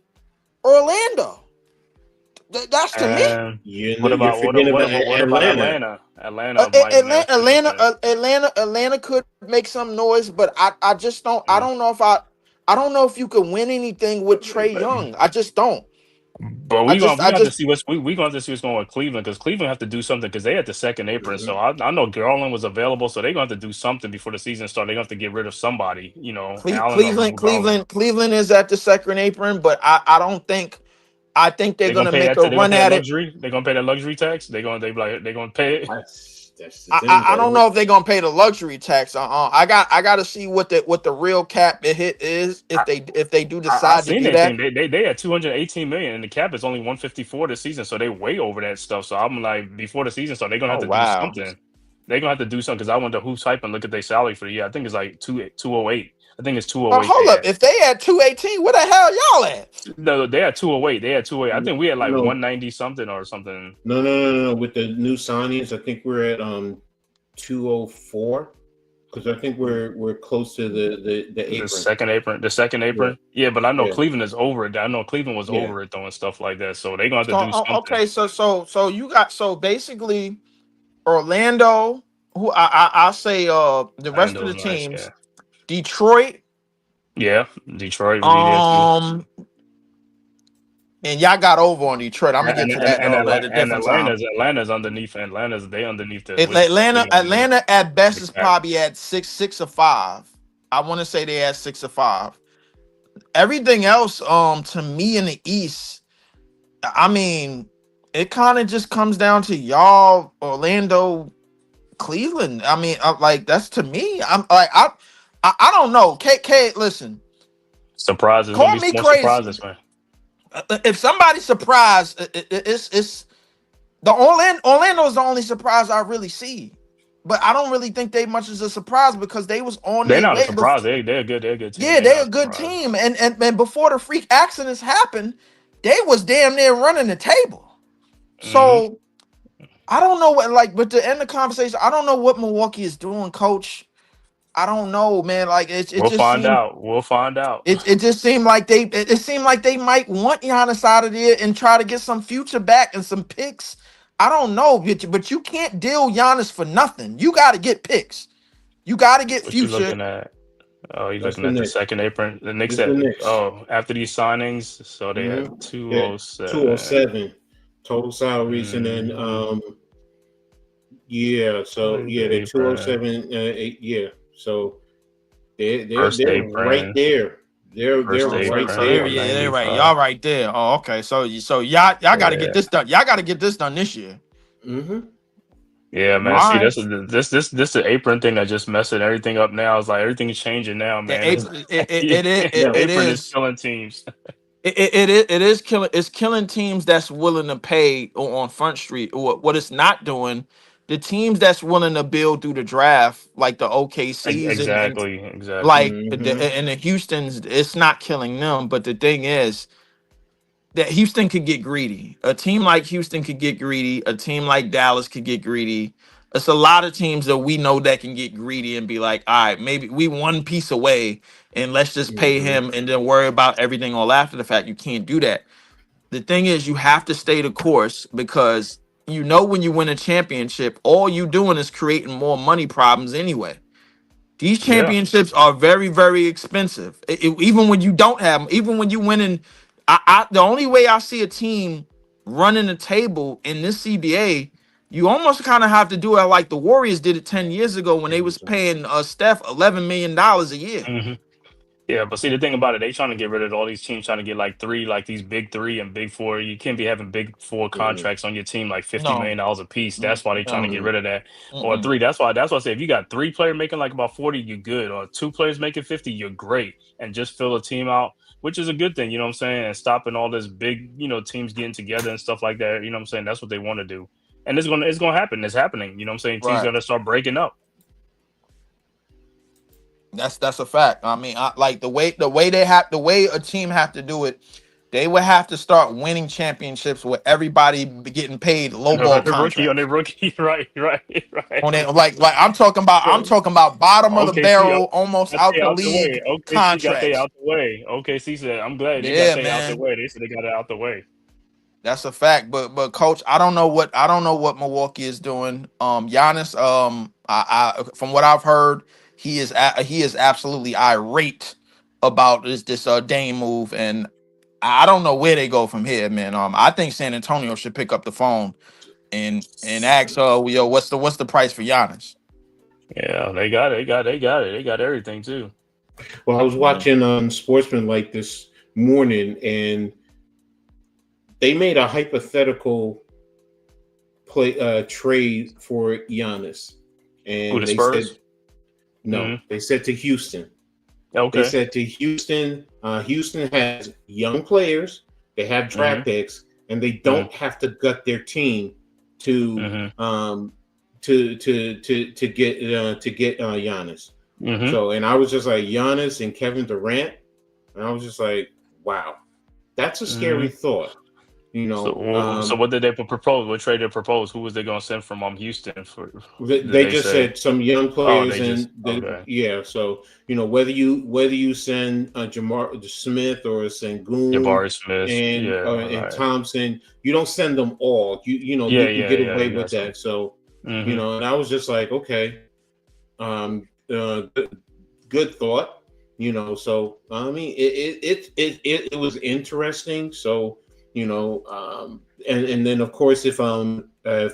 Orlando. That's to me.
And
You
what
you're
about
forgetting about
what about
Atlanta.
Atlanta? Atlanta might
Atlanta,
mess with that.
Atlanta could make some noise, but I just don't. I
Mm.
don't know if I don't know if you can win anything with Trey Young. I just don't.
But we gonna have to see we gonna have to see what's going on with Cleveland because Cleveland have to do something because they had the second apron. So
Mhm.
I know Garland was available, so they're gonna have to do something before the season starts. They're gonna have to get rid of somebody, Allen or Garland.
Cleveland is at the second apron, but I don't think. I think they're
They're gonna
gonna
pay
make
that.
a
They're gonna
run
pay that
at it.
luxury. They're gonna pay that luxury tax. They're gonna pay it.
That's the thing.
I don't know if they're gonna pay the luxury tax. I got to see what the real cap hit is if they do
I
decide to
seen
do
that
that.
team. They had 218 million, and the cap is only 154 this season, so they way over that stuff. So I'm like, before the season starts, they're gonna have
Oh
to do
wow.
something. They're gonna have to do something because I went to Hoops Hype and look at their salary for the year. I think it's like 208. I think it's 208
Hold
they
up.
had.
If they had 218, where the hell y'all at?
No, they had 208. They had 208. I think we had like
No.
190 something or something.
No. With the new signings, I think we're at 204 because I think we're close to the apron.
The second apron. Yeah, but I know
Yeah.
Cleveland is over it. I know Cleveland was
Yeah.
over it though and stuff like that. So they're gonna have to do something.
Okay, so you got basically Orlando, who I'll say the rest of the
Orlando's nice,
teams,
yeah.
Detroit,
Yeah, Detroit would be there too.
and y'all got over on Detroit. I'm gonna get to that at a different time.
Atlanta's underneath. They underneath the
Atlanta at best is
cap.
probably at 6 or 5. I want to say they at 6 or 5. Everything else, to me in the East, I mean, it kind of just comes down to y'all, Orlando, Cleveland. I mean, like that's to me. I'm like I don't know. K, listen.
Surprises.
Call
Gonna be
me
more
crazy.
surprises, man.
If somebody's surprised, it's the Orlando is the only surprise I really see. But I don't really think they much as a surprise because they was on
They're
their
not a
way.
surprise. They're a good team.
Yeah, they're a good team. And before the freak accidents happened, they was damn near running the table. So I don't know but to end the conversation, I don't know what Milwaukee is doing, coach. I don't know, man. Like
We'll find out. We'll find out.
It just seemed like it seemed like they might want Giannis out of there and try to get some future back and some picks. I don't know, but you can't deal Giannis for nothing. You got to get picks. You got to get
What
future.
you looking at? Oh, you're looking at the second apron. The Knicks after these signings, so they had 207.
207 total salaries, and then they're 207. So they're right there. They're right there.
Yeah, they're right. Y'all right there. Oh, okay. So y'all got to get this done. Y'all got to get this done this year.
Yeah, man.
Right.
See, this the apron thing that just messing everything up now. It's like everything's changing now, man.
It
is killing teams.
It is killing. It's killing teams that's willing to pay on Front Street. What it's not doing, the teams that's willing to build through the draft, like the OKCs,
exactly.
Like and the Houston's, it's not killing them. But the thing is that Houston could get greedy. A team like Houston could get greedy. A team like Dallas could get greedy. It's a lot of teams that we know that can get greedy and be like, all right, maybe we one piece away and let's just pay him and then worry about everything all after the fact. You can't do that. The thing is, you have to stay the course because you know when you win a championship, all you doing is creating more money problems anyway. These championships are very, very expensive. Even when you don't have them, even when you winning, the only way I see a team running the table in this CBA, you almost kind of have to do it like the Warriors did it 10 years ago when they was paying Steph $11 million a year.
Yeah, but see the thing about it, they trying to get rid of all these teams trying to get like these big 3 and big 4. You can't be having big 4 contracts on your team like $50 million a piece. That's why they trying to get rid of that. Or 3. That's why I say if you got 3 players making like about 40, you're good. Or 2 players making 50, you're great. And just fill a team out, which is a good thing, you know what I'm saying? And stopping all this big, teams getting together and stuff like that. You know what I'm saying? That's what they want to do. And it's gonna happen. It's happening. You know what I'm saying? Teams gonna start breaking up.
That's a fact. I mean, like the way a team have to do it, they would have to start winning championships with everybody getting paid low ball contracts.
On their rookie, right.
On it, like I'm talking about bottom of the barrel, almost out the league contracts.
Got they out the way. OKC said, "I'm glad they got they out the way." They said they got it out the way.
That's a fact, but coach, I don't know what Milwaukee is doing. Giannis, I from what I've heard, he is absolutely irate about this Dame move, and I don't know where they go from here, man. I think San Antonio should pick up the phone and ask, yo, what's the price for Giannis?
Yeah, they got it. They got everything too.
Well, I was watching Sportsman like this morning, and they made a hypothetical trade for Giannis,
Who,
and
the
they said
Spurs?
no. They said to Houston. They
Okay.
said to Houston, Houston has young players, they have draft picks, and they don't have to gut their team to get Giannis. So, and I was just like Giannis and Kevin Durant, and I was just like, wow, that's a scary thought.
So what did they propose? What trade they propose? Who was they going to send from Houston for? Did
they
they
just
say?
said some young
Oh,
players,
they just
and
okay.
yeah. So whether you send Jamar Smith or Sengun
Jabari Smith,
and
yeah,
and
right.
Thompson, you don't send them all.
Yeah,
You can get
yeah,
away
you
with
got some.
that. So and I was just like, okay, good thought. So I mean, it was interesting. So and then of course if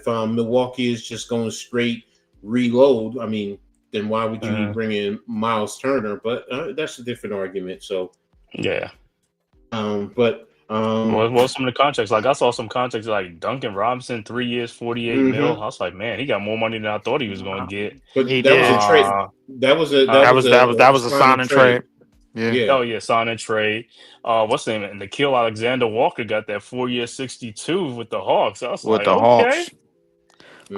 Milwaukee is just going straight reload, I mean, then why would you bring in Miles Turner? But that's a different argument. So
Yeah.
But
What's some of the contracts? Like I saw some contracts like Duncan Robinson, 3 years, 48 mil. I was like, man, he got more money than I thought he was going to get.
But
He
that was a
did.
trade. That was a
That was a
sign
sign
and
and
trade.
trade. Yeah.
Yeah.
Oh yeah, sign and trade. What's the name? And Nikhil Alexander Walker got that 4 year, 62 with the Hawks. I was
With
like,
the
okay,
Hawks.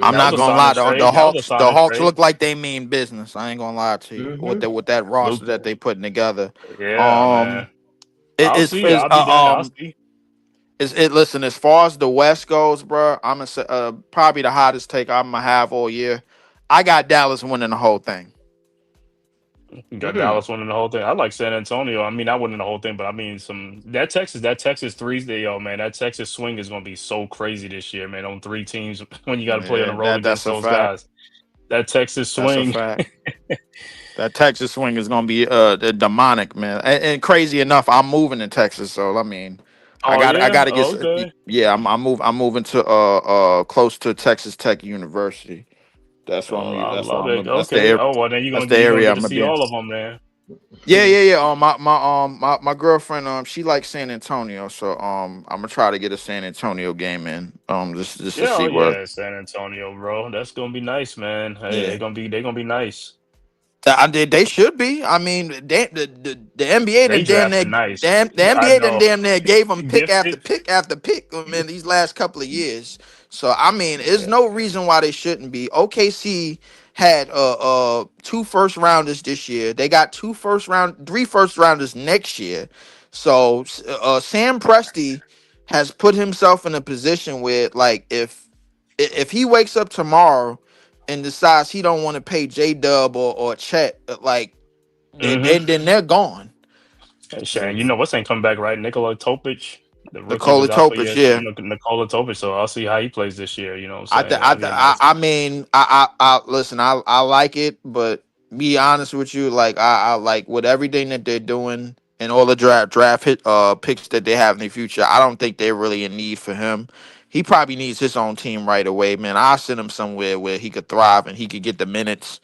I'm
that was
not
a
gonna
sign
lie,
and trade. That was a sign
The
and
Hawks
trade.
look like they mean business. I ain't gonna lie to you. With that
Luke,
roster that they putting together.
yeah, man. I'll
It's
see. I'll be there. I'll see.
listen, as far as the West goes, bro, I'm gonna say probably the hottest take I'm gonna have all year. I got Dallas winning the whole thing.
You got Dallas winning the whole thing. I like San Antonio. I mean, not winning the whole thing, but I mean, that Texas threes day, yo, man, that Texas swing is going to be so crazy this year, man. On 3 teams when you got to play on the
Yeah,
road against
that's a
those
fact.
guys. That Texas
That's a
swing.
fact. That Texas swing is gonna be demonic, man. And crazy enough, I'm moving to Texas, so I mean,
Oh
I
yeah.
gotta get
Okay.
yeah. I'm moving to close to Texas Tech University. That's what
Oh, I love
I'm
it.
looking.
Okay. Oh well, then
That's the
you're gonna
area
get
I'm
to
gonna
see
be in.
all of them, man.
Yeah. My girlfriend she likes San Antonio, so I'm gonna try to get a San Antonio game in just to
Yeah. Oh
see what.
yeah, San Antonio, bro. That's gonna be nice, man. Hey,
Yeah.
they're gonna be nice.
They should be. I mean, the NBA
They
done damn near
drafted nice.
the
I
NBA done
know.
damn near gave them pick after
Gifted.
pick after pick, man, these last couple of years. So I mean, there's
Yeah.
no reason why they shouldn't be. OKC had 2 first rounders this year. They got 3 first rounders next year. So Sam Presti has put himself in a position where, like, if he wakes up tomorrow and decides he don't want to pay J Dub or Chet, like, then they're gone.
Shane, you know what's ain't coming back, right? Nikola Topic, the rookie
Nikola
was out for
Topic,
years.
yeah.
Nikola Topic, so I'll see how he plays this year. You know what I'm saying? That'll be a nice.
I mean, I listen. I like it, but be honest with you, like I like with everything that they're doing and all the picks that they have in the future. I don't think they're really in need for him. He probably needs his own team right away, man. I'll send him somewhere where he could thrive and he could get the minutes.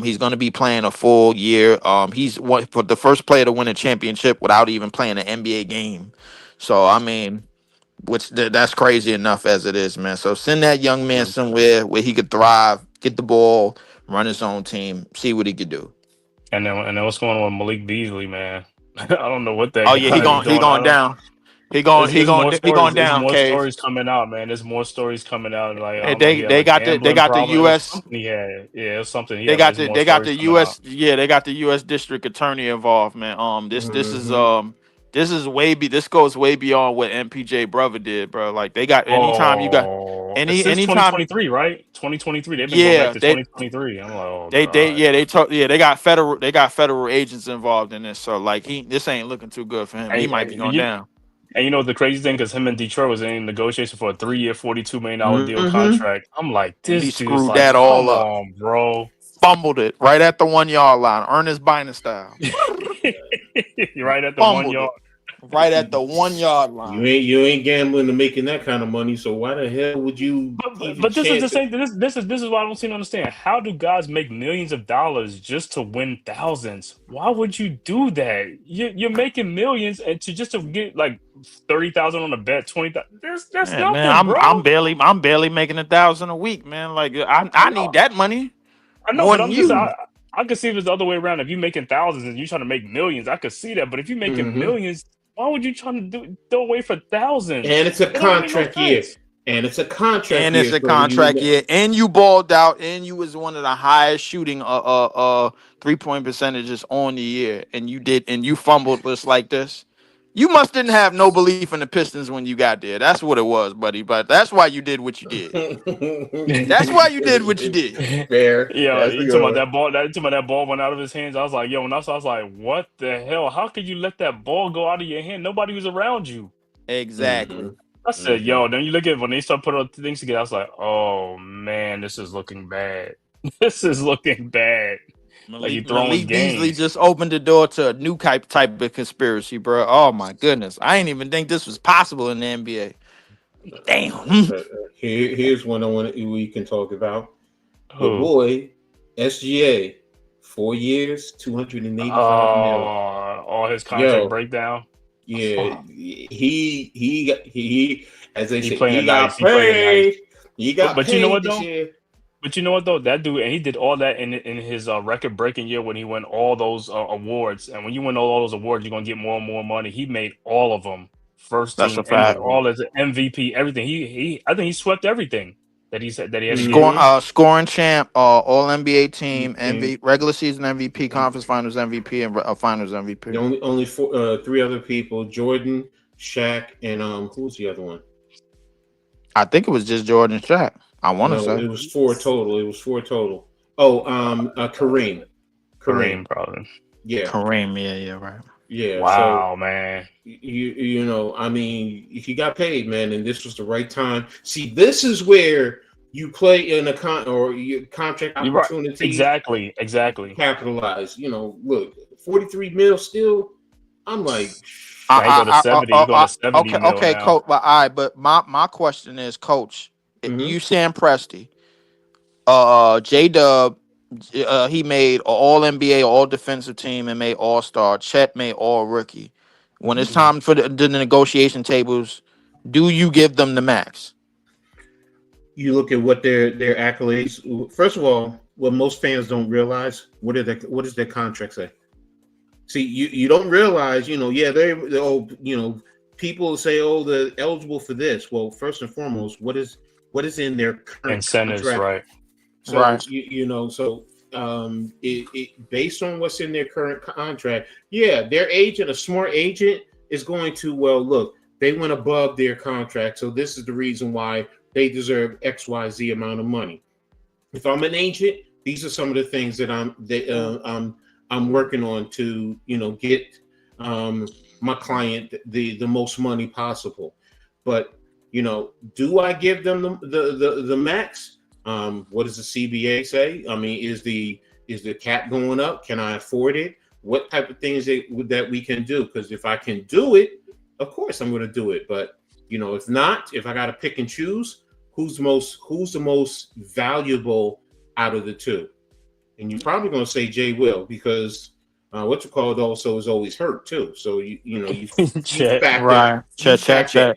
He's going to be playing a full year. He's for the first player to win a championship without even playing an NBA game. So I mean, that's crazy enough as it is, man. So send that young man somewhere where he could thrive, get the ball, run his own team, see what he could do.
And then what's going on with Malik Beasley, man? I don't know what that
Oh yeah,
guy is
he
doing.
going down. He going
There's
down,
more
Cave.
stories coming out, man. There's more stories coming out. Like I
And
don't know, he had like
they
gambling
got the
problem. It was
US
something he had. Yeah, it was something he
they
had. But
got
there's more
they got
stories
the
coming out.
US they got the US district attorney involved, man. This goes way beyond what MPJ brother did, bro. Like they got
Oh, it's since
anytime
2023, right? 2023. They've been going back
yeah,
to 2023. I'm like, oh
they
god.
yeah they got federal agents involved in this. So like this ain't looking too good for him. He might be going down.
And you know the crazy thing, because him and Detroit was in negotiation for a 3-year, $42 million deal contract. I'm like,
And he
this dude's
screwed
like,
that all
come
up.
on, bro.
Fumbled it right at the 1 yard line. Ernest Biner style.
You're right at the
Fumbled
1 yard.
right at the 1 yard line.
You ain't gambling to making that kind of money. So why the hell would you even
But this is the
chance it?
same. This is what I don't seem to understand. How do guys make millions of dollars just to win thousands? Why would you do that? You're making millions and to get like 30,000 on a bet, 20,000. That's
Yeah, man,
nothing, bro.
I'm barely making 1,000 a week, man. Like I need that money
I know,
more
but
than
I'm just
you.
I could see if it's the other way around. If you're making thousands and you're trying to make millions, I could see that. But if you're making
Hmm.
millions, why would you try to throw away for thousands?
And it's a
It doesn't make no
contract year.
sense.
And it's a contract
And it's
year.
a
So
contract year, and you balled out, and you was one of the highest shooting 3-point percentages on the year, and you fumbled just like this. You must didn't have no belief in the Pistons when you got there. That's what it was, buddy. But that's why you did what you did. That's why you did what you did.
Fair.
Yeah,
That's a
you
good
talking about
one.
that ball? You talking about that ball went out of his hands? I was like, yo, when I saw, I was like, what the hell? How could you let that ball go out of your hand? Nobody was around you.
Exactly.
I said, yo. Then you look at when they start putting things together. I was like, oh man, this is looking bad. This is looking bad. Like you throwing
Malik Beasley
games.
just opened the door to a new type of conspiracy, bro. Oh my goodness, I ain't even think this was possible in the NBA. Damn.
Here's one I want we can talk about. Your
Who?
boy, SGA, 4 years, 285 mil.
All his contract
Yo,
breakdown.
yeah,
Fuck.
he as they
He
say,
playing
he
it
got
nice. He playing it nice.
paid. He got
But you know
paid
what
this
though?
year.
But you know what though? That dude, and he did all that in his record breaking year when he won all those awards. And when you win all those awards, you're gonna get more and more money. He made all of them first
That's
team,
a fact.
all his MVP, everything. He I think he swept everything that he said that he had to get.
Scoring champ, All NBA team,
And
regular season MVP, conference finals MVP, and finals
the
MVP.
only three other people: Jordan, Shaq, and who's the other one?
I think it was just Jordan Shaq. I want to
No,
say
it was four total. Oh, Kareem.
Kareem probably.
Yeah,
Kareem. Yeah, right.
yeah.
Wow, man.
You know, I mean, he got paid, man, and this was the right time. See, this is where you play in a contract
You're right.
opportunity.
Exactly.
Capitalize. You know, look, 43 mil still. I'm like,
Now he go to 70. He going to 70 mil
Okay,
now.
coach. But all right, but my question is, coach, you Sam Presti, J Dub, he made All NBA, All Defensive Team, and made All Star. Chet made All Rookie. When it's time for the negotiation tables, do you give them the max?
you look at what their accolades. First of all, what most fans don't realize, what does their contract say? See, you don't realize, you know, yeah, they're you know, people say, oh, they're eligible for this. Well, first and foremost, what is in their current
Incentives,
contract?
right?
So
Right.
you know, so based on what's in their current contract, yeah, their agent, a smart agent, is going to, well, look, they went above their contract, so this is the reason why they deserve XYZ amount of money. If I'm an agent, these are some of the things that I'm working on to, you know, get my client the most money possible. But, you know, do I give them the max? What does the CBA say? I mean, is the cap going up? Can I afford it? What type of things that we can do? Because if I can do it, of course I'm going to do it. But, you know, if not, if I got to pick and choose, who's the most valuable out of the two? And you're probably going to say Jay Will, because what's it called also is always hurt too. So you factor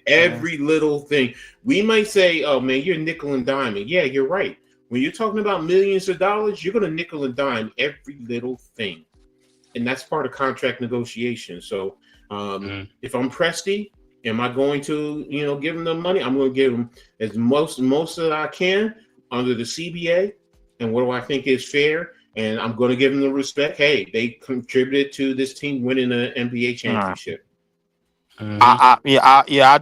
every little thing. We might say, oh man, you're nickel and diming. Yeah, you're right. When you're talking about millions of dollars, you're going to nickel and dime every little thing, and that's part of contract negotiation. So if I'm Presti, am I going to, you know, give them the money? I'm going to give them as most that I can under the CBA. And what do I think is fair? And I'm going to give them the respect. Hey, they contributed to this team winning an NBA championship.
I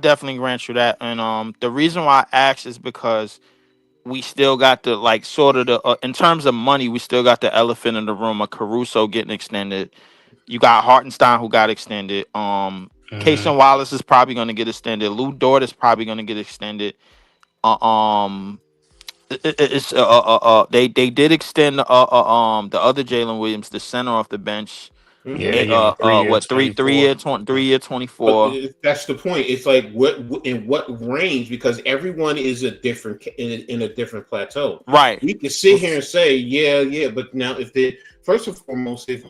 definitely grant you that. And the reason why I asked is because we still got the, like, sort of the in terms of money, we still got the elephant in the room of Caruso getting extended. You got Hartenstein who got extended. Cason Wallace is probably going to get extended. Lou Dort is probably going to get extended. They did extend the other Jalen Williams, the center off the bench.
Hmm.
Yeah, they gave him 3 year
What
24.
3 year
But
24.
that's the point. It's like in what range? Because everyone is a different in a different plateau.
Right.
We can sit here and say, yeah, yeah, but now if the first and foremost, if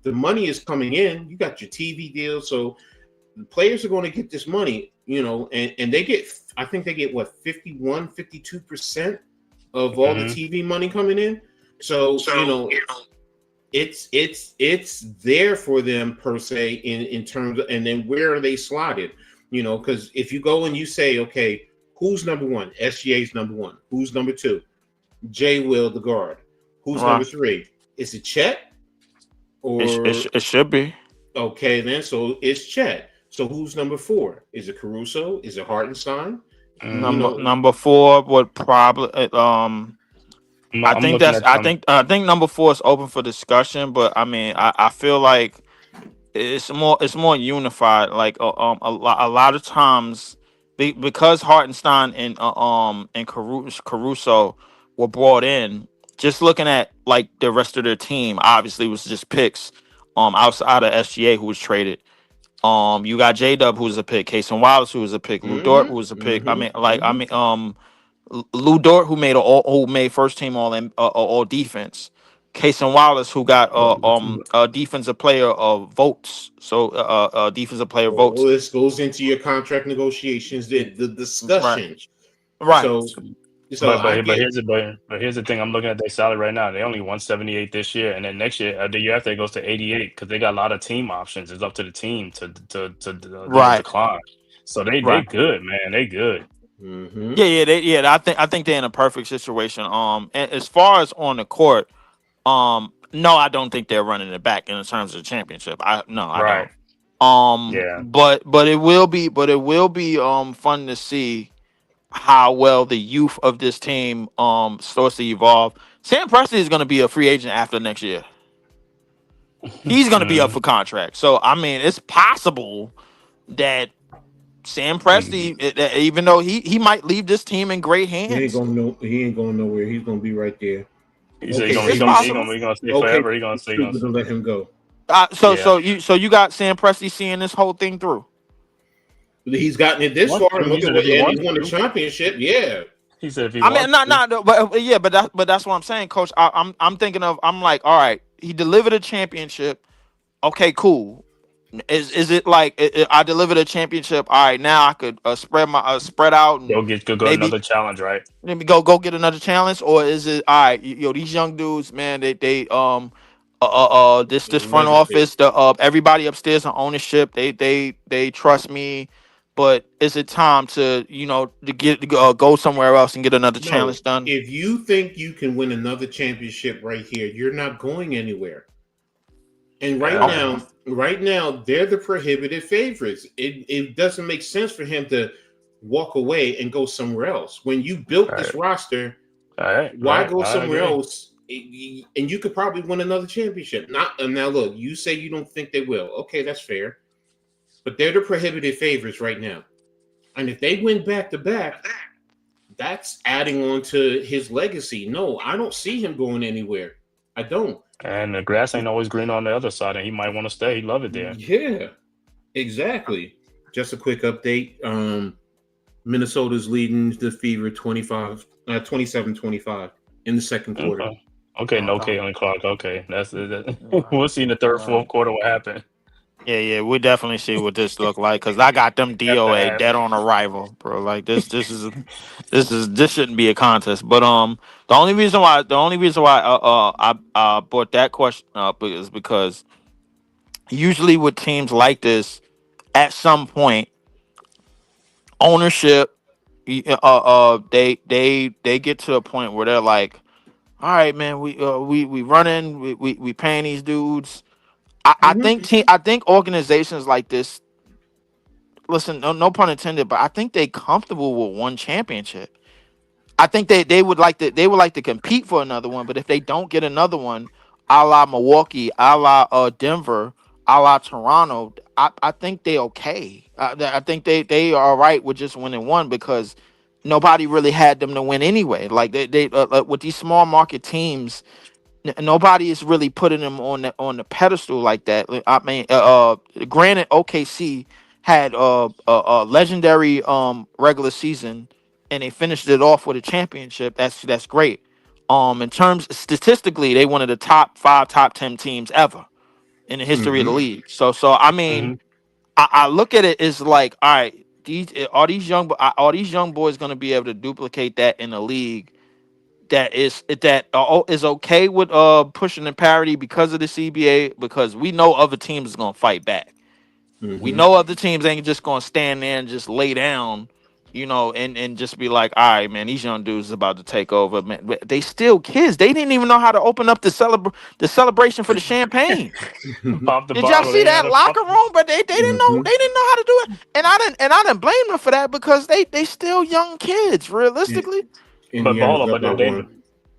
the money is coming in, you got your TV deal, so the players are going to get this money, and they get, I think they get what 52% of all the
Hmm.
TV money coming in. So it's there for them per se in terms of, and then where are they slotted? Because if you go and you say, okay, who's number one? SGA's number one. Who's number two? Jay Will, the guard. Who's number
Right.
three? Is it Chet? Or
It should be.
okay, then so it's Chet. So who's number four? Is it Caruso? Is it Hartenstein? You
Hmm.
know,
Number four would probably I
I'm
think
looking
that's
at.
I think number four is open for discussion, but I mean I feel like it's more unified. Like a lot of times because Hartenstein and Caruso were brought in. Just looking at like the rest of their team, obviously was just picks outside of SGA who was traded. You got J Dub who was a pick, Casey Wallace who was a pick, Lou Dort who
mm-hmm,
was a pick.
mm-hmm, mm-hmm.
Lou Dort who made first team all defense. Casey Wallace who got defensive player votes. So defensive player
All
votes.
this goes into your contract negotiations, the
Right.
discussions.
Right.
So, so I get.
But here's the thing. I'm looking at their salary right now. They only 178 this year, and then next year, the year after, it goes to 88 because they got a lot of team options. It's up to the team to
Right.
decline. So they
Right.
good, man. They good.
Mm-hmm.
I think they're in a perfect situation. And as far as on the court, no, I don't think they're running it back in terms of the championship. I
Right.
don't.
Yeah.
But it will be fun to see how well the youth of this team starts to evolve. Sam Presti is going to be a free agent after next year. He's going to be up
Mhm.
for contract. So I mean, it's possible that Sam Presti, even though he might leave this team in great hands,
He ain't going nowhere. He's gonna be right there.
He said
Okay,
it's
maybe.
possible.
he gonna stay
Okay,
forever. He gonna stay.
stupid to let him go.
So
Yeah.
so you got Sam Presti seeing this whole thing through.
He's gotten it this
Wants
far,
to.
and
He
look at
said if
what,
he
and he
wants
won the
to.
championship. Yeah.
He said if he
I mean,
wants to.
but that's what I'm saying, Coach. I'm thinking of. I'm like, all right, he delivered a championship. Okay, cool. Is it like I delivered a championship? All right, now I could spread out and
Go
maybe
another challenge, right?
go get another challenge, or is it all right? These young dudes, man, this front
Legacy.
office, the everybody upstairs on ownership, they trust me. But is it time to go somewhere else and get another
No,
challenge done?
if you think you can win another championship right here, you're not going anywhere. And
Yeah, man.
right now, they're the prohibited favorites. It doesn't make sense for him to walk away and go somewhere else. When you built this
Right.
roster,
Right.
why
Right.
go
I
somewhere
agree.
else? And you could probably win another championship. Not now. Look, you say you don't think they will. Okay, that's fair. But they're the prohibited favorites right now. And if they win back to back, that's adding on to his legacy. No, I don't see him going anywhere. I don't.
And the grass ain't always green on the other side, and he might want to stay. He love it there.
Yeah, exactly. Just a quick update. Minnesota's leading the Fever 27-25 in the second quarter.
Okay. Okay. No
Okay.
K on the clock. Okay. That.
Right.
We'll see in the third,
Right.
fourth quarter what happened.
Yeah, we definitely see what this look like because I got them
After
DOA
half.
dead on arrival, bro. Like this shouldn't be a contest. But the only reason why I brought that question up is because usually with teams like this, at some point, ownership, they get to a point where they're like, all right, man, we running, we paying these dudes.
Mhm.
I think organizations like this, listen, no pun intended, but I think they comfortable with one championship. I think they would like to compete for another one, but if they don't get another one, a la Milwaukee, a la Denver, a la Toronto, I think they okay. I think they are all right with just winning one because nobody really had them to win anyway. Like they with these small market teams, nobody is really putting him on the pedestal like that. I mean, granted, OKC had a legendary regular season, and they finished it off with a championship. That's great. In terms statistically, they one of the top 5, top 10 teams ever in the history of the
Mm-hmm.
league. So I mean, I look at it as like, all right, are these young boys going to be able to duplicate that in a league that is okay with pushing the parity because of the CBA, because we know other teams is gonna fight back. We
Mm-hmm.
know other teams ain't just gonna stand there and just lay down, and just be like, all right, man, these young dudes is about to take over. Man, but they still kids. They didn't even know how to open up the celebration for the champagne.
Pop the
Did y'all
bottle.
see
They ain't had
that
to pop.
locker room? But
Mm-hmm.
they didn't know how to do it. And I didn't blame them for that because they still young kids, realistically.
But
Indiana's
hold on,
up by one.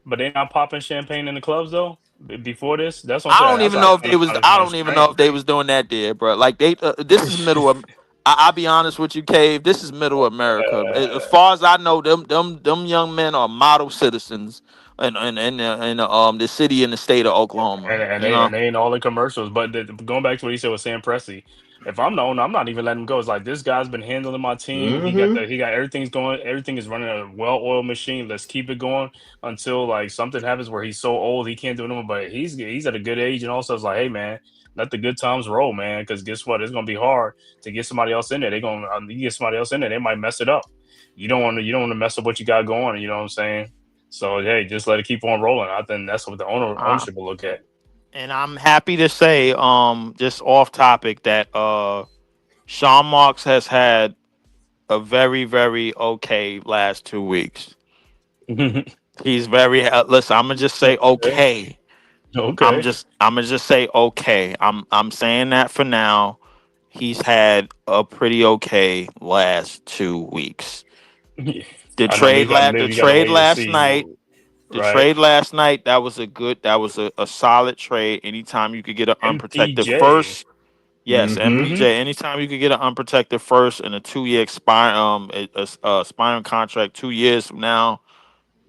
but they not popping champagne in the clubs though. Before this, that's what I'm
I
saying.
don't
That's
even
what I
know if
kind
they
of
was.
find
I
kind of
don't even know if they
strange.
was doing that there, bro. Like this is middle of. I'll be honest with you, Cave. This is middle America. As far as I know, them young men are model citizens in the city and the state of Oklahoma.
And
You know.
they ain't all in commercials. But going back to what he said with Sam Presti, if I'm the owner, I'm not even letting him go. It's like this guy's been handling my team.
Mm-hmm.
He got everything's going. Everything is running a well-oiled machine. Let's keep it going until like something happens where he's so old he can't do it anymore. But he's at a good age, and also it's like, hey man, let the good times roll, man. Because guess what? It's gonna be hard to get somebody else in there. They gonna you get somebody else in there, they might mess it up. You don't want to mess up what you got going. You know what I'm saying? So hey, just let it keep on rolling. I think that's what the ownership will look at.
And I'm happy to say, just off topic, that Sean Marks has had a very, very okay last 2 weeks. He's very listen. I'm gonna just say
Okay.
okay.
Okay.
I'm gonna just say okay. I'm saying that for now. He's had a pretty okay last 2 weeks.
Yeah.
The
I know
trade
we gotta wait and see.
the
Right.
trade last night, that was a solid trade. Anytime you could get an unprotected
MPJ.
first. Yes,
Mm-hmm.
MPJ. Anytime you could get an unprotected first and a 2 year expiring contract 2 years from now,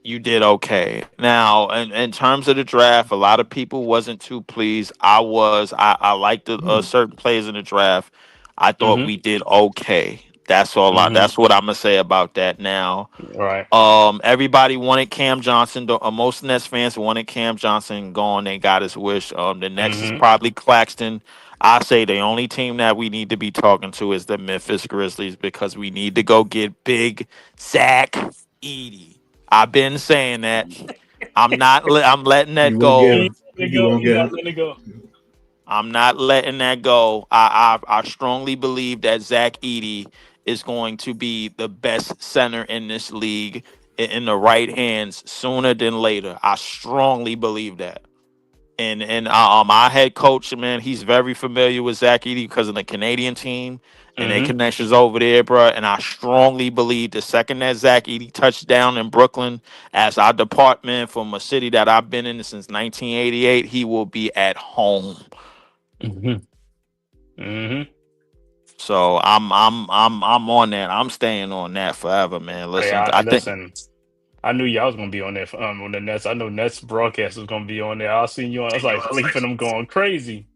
you did okay. Now, in terms of the draft, a lot of people wasn't too pleased. I was. I liked the certain players in the draft. I thought
Mm-hmm.
we did okay. That's all.
Mm-hmm.
That's what I'm gonna say about that. Now,
Right.
everybody wanted Cam Johnson. Most Nets fans wanted Cam Johnson gone. They got his wish. The next is
Mm-hmm.
probably Claxton. I say the only team that we need to be talking to is the Memphis Grizzlies because we need to go get big Zach Edey. I've been saying that. I'm letting that
You won't get
go.
He
him.
let it
You
go.
won't
He's
get
not
him.
letting it go.
I'm not letting that go. I strongly believe that Zach Edey is going to be the best center in this league in the right hands sooner than later. I strongly believe that. And our head coach, man, he's very familiar with Zach Edey because of the Canadian team and their
Mm-hmm.
connections over there, bro. And I strongly believe the second that Zach Edey touched down in Brooklyn as our department from a city that I've been in since 1988, he will be at home.
Mm-hmm. Mm-hmm.
So I'm on that. I'm staying on that forever, man.
Hey,
Listen, I think
listen. I knew y'all was gonna be on there on the Nets. I know Nets broadcast was gonna be on there. I seen you on. I was like leaping them going crazy.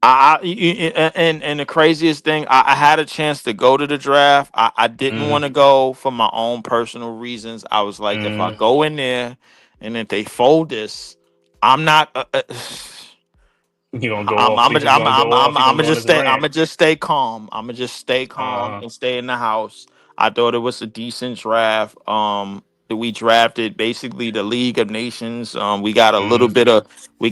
and the craziest thing, I had a chance to go to the draft. I didn't
Mm-hmm.
want to go for my own personal reasons. I was like, if I
Mm-hmm.
go in there and if they fold this, I'm not.
He gonna go off. He just gonna go off. He
I'm
gonna
gonna
go on
just
his
stay. I'm
rant.
gonna just stay calm. I'm gonna just stay calm
Uh-huh.
and stay in the house. I thought it was a decent draft. That we drafted basically the League of Nations. We got a little
Mm-hmm.
bit of. We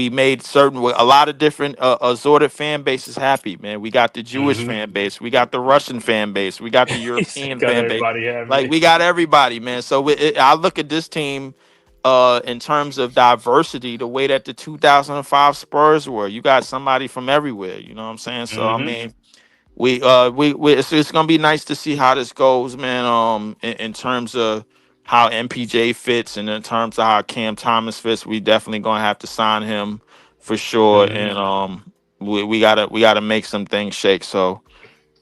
made certain a lot of different assorted fan bases happy. Man, we got the Jewish
Mm-hmm.
fan base. We got the Russian fan base. We got the European
Got
fan base.
everybody
Like
happy.
we got everybody, man. So I look at this team in terms of diversity, the way that the 2005 Spurs were. You got somebody from everywhere. You know what I'm saying? So I
Mm-hmm.
mean, we it's gonna be nice to see how this goes, man. In terms of how MPJ fits and in terms of how Cam Thomas fits, we definitely gonna have to sign him for sure.
Mm-hmm.
And we gotta make some things shake. So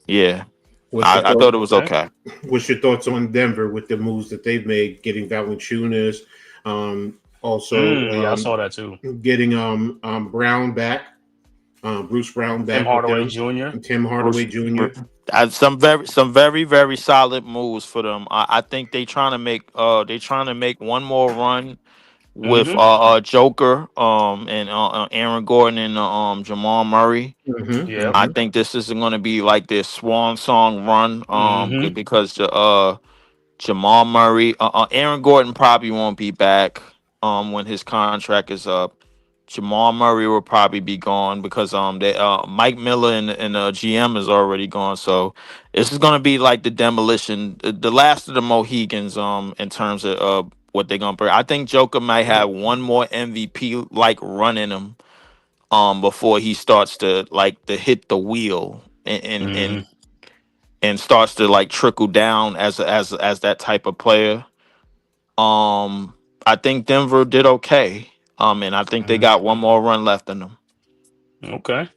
yeah,
What's your
I
thought?
thought it was
Okay.
okay.
What's your thoughts on Denver with the moves that they've made, getting Valanciunas? Also,
Yeah, I saw that too.
getting Brown back, Bruce Brown
Tim
back with
Hardaway
them,
Jr.
and Tim Hardaway
Bruce,
Jr.
some very solid moves for them. I think they trying to make one more run with
Mm-hmm.
Joker and Aaron Gordon and Jamal Murray.
Yep.
I think this is going to be like their swan song run
Mm-hmm.
because Jamal Murray, Aaron Gordon probably won't be back when his contract is up. Jamal Murray will probably be gone because Mike Miller and GM is already gone. So this is gonna be like the demolition, the last of the Mohegans in terms of what they're gonna bring. I think Joker might have one more MVP like run in him before he starts to hit the wheel
Mm-hmm.
and starts to like trickle down as that type of player. I think Denver did okay. And I think they got one more run left in them.
Okay.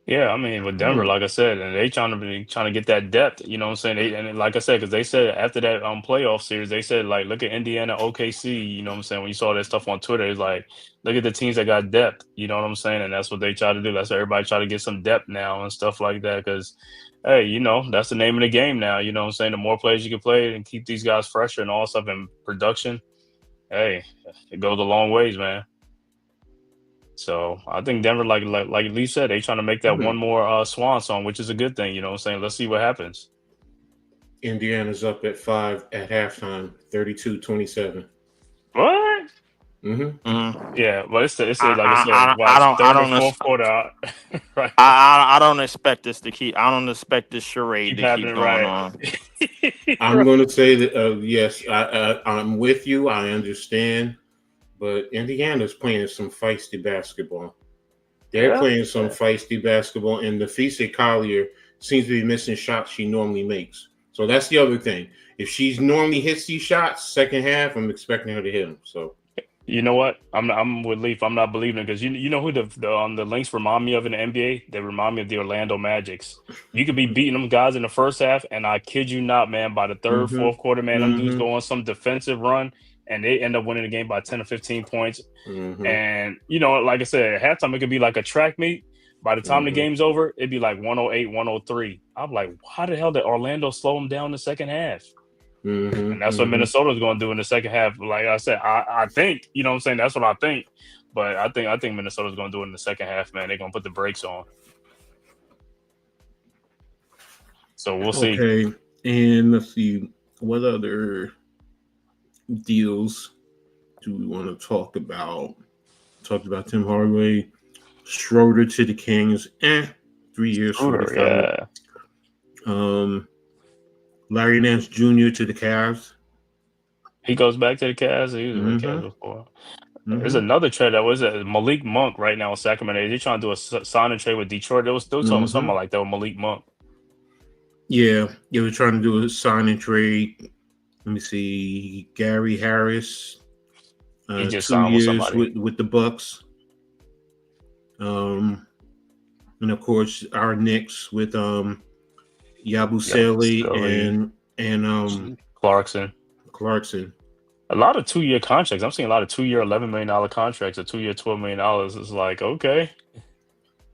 Yeah, I mean, with Denver, like I said, and they trying to get that depth. You know what I'm saying? And like I said, because they said after that playoff series, they said like, look at Indiana, OKC. You know what I'm saying? When you saw that stuff on Twitter, it's like, look at the teams that got depth. You know what I'm saying? And that's what they try to do. That's why everybody try to get some depth now and stuff like that. Because hey, that's the name of the game now. You know what I'm saying? The more players you can play and keep these guys fresher and all stuff in production, hey, it goes a long ways, man. So I think Denver, like Lee said, they trying to make that one more swan song, which is a good thing. You know what I'm saying? Let's see what happens.
Indiana's up at 5 at halftime, 32-27.
What?
Mm-hmm.
Yeah, but it's like I said,
I
third and
don't
fourth quarter, right?
I don't expect this to keep. I don't expect this charade
Keep
to keep
happening,
going
right?
on.
I'm going to say that yes, I'm with you. I understand, but Indiana's playing some feisty basketball. They're
Yeah.
playing some feisty basketball, and Nafisa Collier seems to be missing shots she normally makes. So that's the other thing. If she's normally hits these shots, second half, I'm expecting her to hit them. So
You know what? I'm with Leaf. I'm not believing it because you know who the Lynx remind me of in the NBA? They remind me of the Orlando Magics. You could be beating them guys in the first half, and I kid you not, man. By the third, fourth quarter, man, them dudes go on some defensive run, and they end up winning the game by 10 or 15 points. And like I said, at halftime it could be like a track meet. By the time the game's over, it'd be like 108, 103. I'm like, how the hell did Orlando slow them down in the second half? And that's what Minnesota's going to do in the second half. Like I said, I think, you know what I'm saying? That's what I think. But I think Minnesota's going to do it in the second half, man. They're going to put the brakes on. So we'll see.
Okay, and let's see what other deals do we want to talk about? Talked about Tim Hardaway, Schroeder to the Kings. 3 years,
Schroeder,
yeah. Larry Nance Jr. to the Cavs.
He goes back to the Cavs. He was in the Cavs before. There's another trade that was Malik Monk right now in Sacramento. They're trying to do a sign and trade with Detroit. They was talking something like that with Malik Monk.
Yeah, they were trying to do a sign and trade. Let me see, Gary Harris.
He just
2
signed with
years
somebody
with the Bucks. And of course our Knicks with Yabusele and Clarkson.
A lot of 2-year contracts. I'm seeing a lot of 2-year $11 million contracts, a 2-year $12 million. It's like, okay.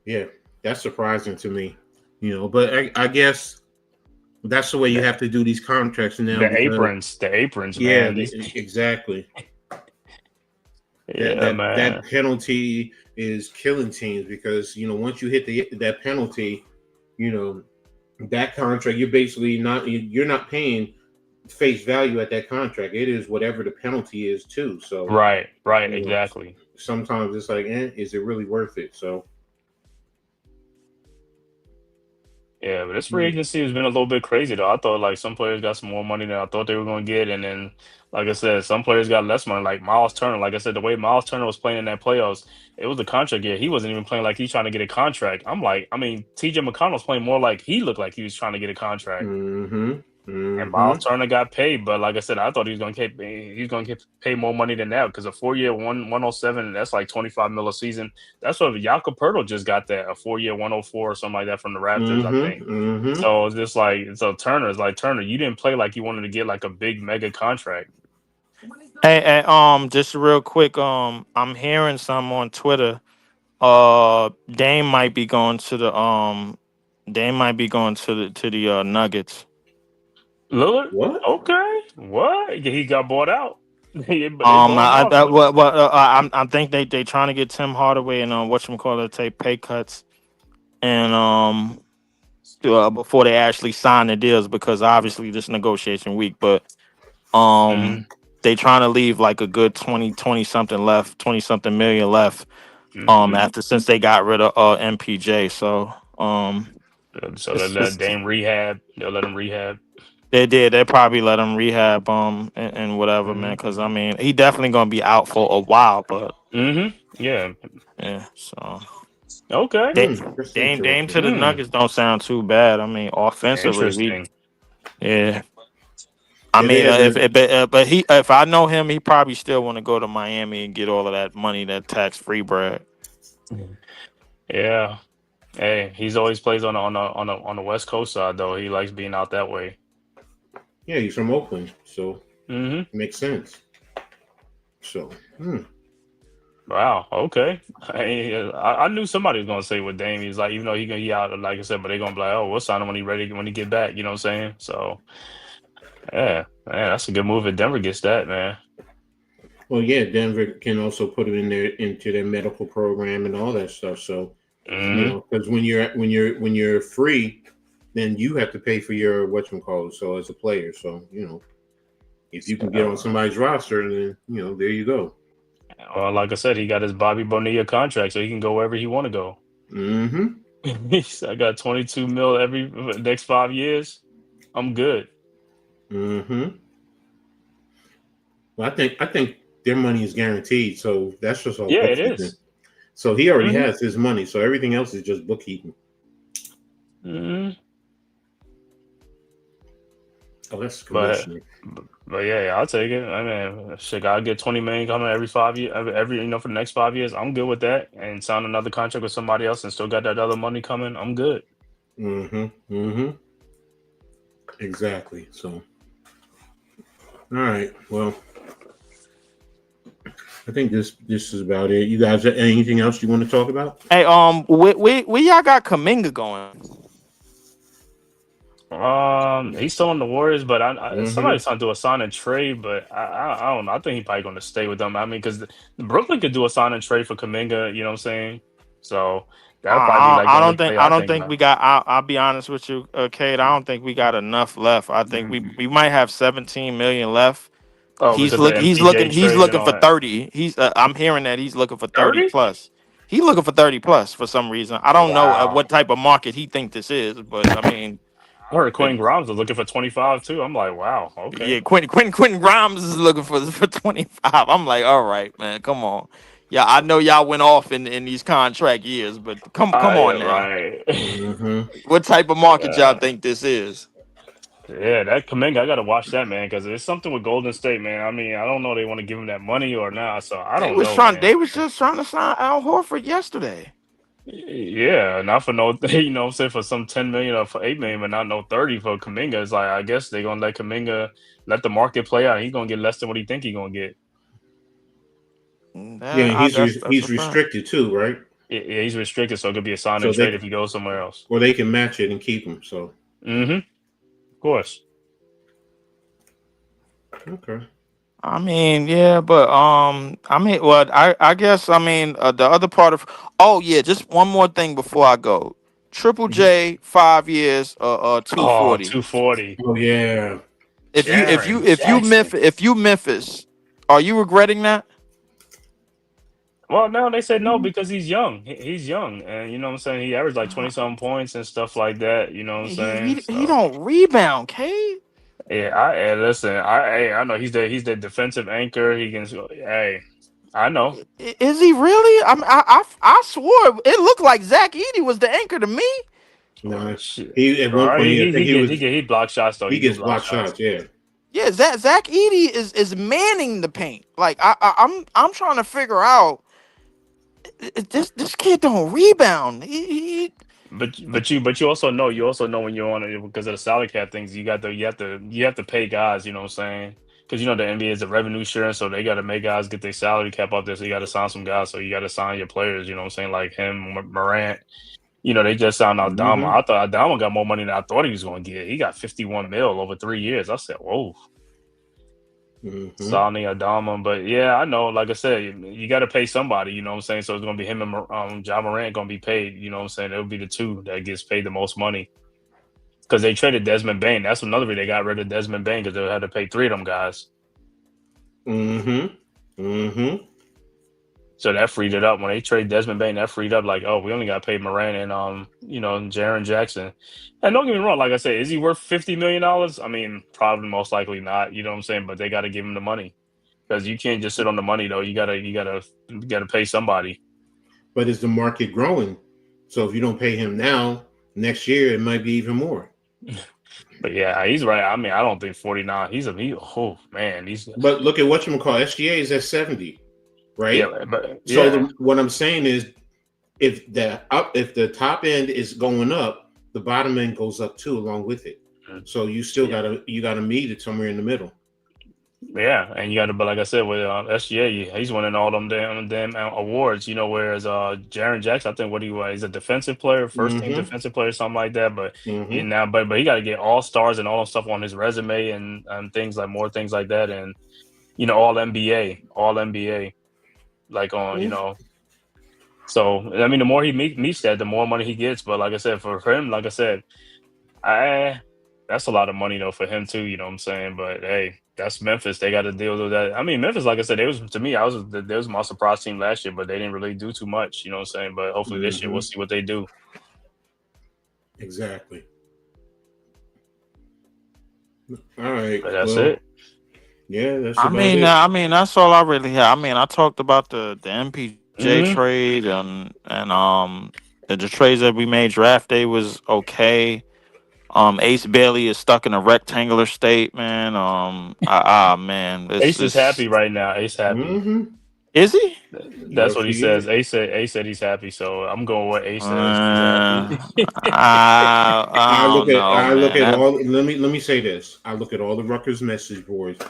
Yeah, that's surprising to me. But I guess that's the way you have to do these contracts now.
The aprons,
yeah,
man.
Exactly.
Yeah, man.
That penalty is killing teams because once you hit that penalty, that contract you're not paying face value at that contract. It is whatever the penalty is too. So
right, exactly.
Sometimes it's like, is it really worth it? So
yeah, but this free agency has been a little bit crazy though. I thought like some players got some more money than I thought they were going to get, and then like I said, some players got less money. Like Miles Turner, like I said, the way Miles Turner was playing in that playoffs, it was a contract year. He wasn't even playing like he's trying to get a contract. I'm like, TJ McConnell's playing more like he looked like he was trying to get a contract. And Miles Turner got paid, but like I said, I thought he was going to get paid more money than that because a 4-year 107, that's like $25 million a season. That's what Jakob Poeltl just got, that a 4-year 104 or something like that from the Raptors, I think. So it's just like Turner, you didn't play like you wanted to get like a big mega contract.
Just real quick, I'm hearing some on Twitter. Dame might be going to the Nuggets.
Lillard?
What?
Okay. What? He got bought out. But they bought him out.
I think they trying to get Tim Hardaway and whatchamacallit take pay cuts and before they actually sign the deals, because obviously this negotiation week, but
Mhm,
they trying to leave like a good 20 something left, 20 something million left
mhm.
after since they got rid of MPJ. So
So they let
it's
Dame rehab. They'll let him rehab.
they probably let him rehab and whatever, man,
Hmm.
because I mean he definitely gonna be out for a while, but
Hmm. Yeah.
yeah, so
Okay.
Da-
That's
Dame
interesting.
to the Nuggets don't sound too bad. I mean, offensively,
Interesting.
yeah. I
Did they
mean,
ever?
if I know him, he probably still want to go to Miami and get all of that money, that tax free bread.
Yeah. Hey, he's always plays on the West Coast side though. He likes being out that way.
Yeah, he's from Oakland, so
Hmm.
it makes sense. So,
Wow. Okay. I knew somebody was gonna say with Dame. He's like, even though he out, like I said, but they're gonna be like, oh, we'll sign him when he ready when he get back. You know what I'm saying? So yeah, man, that's a good move if Denver gets that, man.
well, yeah, Denver can also put him in there into their medical program and all that stuff. So,
Hmm.
because when you're free, then you have to pay for your whatchamacallit. So as a player, so if you can get on
So,
somebody's roster, then there you go.
well, like I said, he got his Bobby Bonilla contract, so he can go wherever he want to go.
Mm-hmm.
I got 22 mil every next 5 years. I'm good.
Mm-hmm. Well, I think their money is guaranteed, so that's just all
Yeah, it
bookkeeping.
is.
So he already
Mm-hmm.
has his money, so everything else is just bookkeeping.
Mm-hmm.
Oh, that's
But,
commissioner.
but yeah, I'll take it. I mean, shit, I'll get 20 million coming every 5 years, every for the next 5 years. I'm good with that, and sign another contract with somebody else, and still got that other money coming. I'm good.
Mm-hmm. Mm-hmm. Exactly. So, all right. Well, I think this is about it. You guys, anything else you want to talk about?
Hey, we y'all got Kaminga going.
He's still on the Warriors, but
Mm-hmm.
somebody's trying to do a sign and trade, but I don't know. I think he's probably going to stay with them. I mean, because Brooklyn could do a sign and trade for Kaminga. You know what I'm saying? So that'll probably be like the only play
I
I
don't
think
think
about.
we got. I'll be honest with you, Kate. I don't think we got enough left. I think we might have 17 million left.
Oh, because of the MPJ
He's
trade and
looking
all
for
that.
30. I'm hearing that he's looking for 30
30?
plus. He's looking for 30 plus for some reason. I don't know
Wow.
what type of market he think this is, but I mean,
I heard
uh,
Quentin Grimes was looking for 25 too. I'm like, wow,
yeah,
okay.
Quentin Grimes is looking for 25. I'm like, all right, man, come on. Yeah, I know y'all went off in these contract years, but come
Yeah,
on now.
right.
Mm-hmm.
What type of market y'all
uh,
think this is?
yeah, that Kaminga, I got to watch that, man, because there's something with Golden State, man. I mean, I don't know they want to give him that money or not, so I don't know, man.
They was just trying to sign Al Horford yesterday.
Yeah, not for no, you know what I'm saying, for some 10 million or for 8 million, but not no 30 for Kaminga. It's like, I guess they're going to let Kaminga let the market play out. He's going to get less than what he think he's going to get.
Yeah,
That's a
he's
fact.
restricted too, right?
Yeah, he's restricted, so it could be a sign
So
and trade
they
if he goes somewhere else.
or they can match it and keep him. So
Mm-hmm. Of course.
okay.
I mean, yeah, but well, I guess I mean the other part of. Oh yeah, just one more thing before I go. Triple
Mhm.
J, 5 years,
Oh,
240.
240.
Oh yeah.
Jaron Jackson.
If you Memphis, are you regretting that?
Well, no, they said no because he's young. He's young, and you know what I'm saying. He averaged like 20 something points and stuff like that. You know what I'm saying.
He
So
don't rebound, K.
yeah, listen. I know he's the defensive anchor. He can. Hey, I know.
Is he really? I swore it looked like Zach Edey was the anchor to me.
No,
Shit.
he at
All
one
right,
point I think
he block shots though.
he
He do
gets
block
block
shots.
shots. Yeah.
Yeah, Zach Edey is manning the paint. Like I'm trying to figure out this kid don't rebound.
But you also know when you're on it because of the salary cap things. You have to pay guys. You know what I'm saying. because the NBA is a revenue sharing, so they got to make guys get their salary cap up there. So you got to sign some guys. So you got to sign your players. You know what I'm saying? Like him, Morant. They just signed Aldama. I thought Aldama got more money than I thought he was going to get. He got 51 mil over 3 years. I said, whoa. Signing Aldama. But yeah, I know. Like I said, you got to pay somebody. You know what I'm saying? So it's going to be him and Ja Morant going to be paid. You know what I'm saying? It'll be the two that gets paid the most money. Because they traded Desmond Bain. That's another reason they got rid of Desmond Bain, because they had to pay 3 of them guys. So that freed it up. When they trade Desmond Bain, that freed up, like, oh, we only got to pay Moran and Jaren Jackson. And don't get me wrong, like I said, is he worth $50 million? I mean, probably most likely not. You know what I'm saying? But they got to give him the money, because you can't just sit on the money though. You gotta pay somebody.
But is the market growing? So if you don't pay him now, next year it might be even more.
But yeah, he's right. I mean, I don't think 49.
But look at what you call SGA is at 70. Right.
Yeah, but
what I'm saying is, if the top end is going up, the bottom end goes up too, along with it. So you still gotta meet it somewhere in the middle.
Yeah, and you got to, but like I said, with SGA, he's winning all them damn awards. Whereas Jaren Jackson, I think he's a defensive player, first team defensive player, something like that. But but he got to get all stars and all that stuff on his resume and things like that, and all NBA. Like on, so I mean, the more he meets that, the more money he gets. But like I said, for him, like I said, that's a lot of money though for him too. You know what I'm saying? But hey, that's Memphis. They got to deal with that. I mean, Memphis, like I said, they was my surprise team last year, but they didn't really do too much. You know what I'm saying? But hopefully this year we'll see what they do.
Exactly. All right.
But that's it.
Yeah, that's.
I mean, that's all I really have. I mean, I talked about the MPJ trade and the trades that we made. Draft day was okay. Ace Bailey is stuck in a rectangular state, man. Man,
Ace is happy right now. Ace happy.
Is he?
That's what he says. Ace said he's happy, so I'm going with Ace says.
I look at all. Let me say this. I look at all the Rutgers message boards,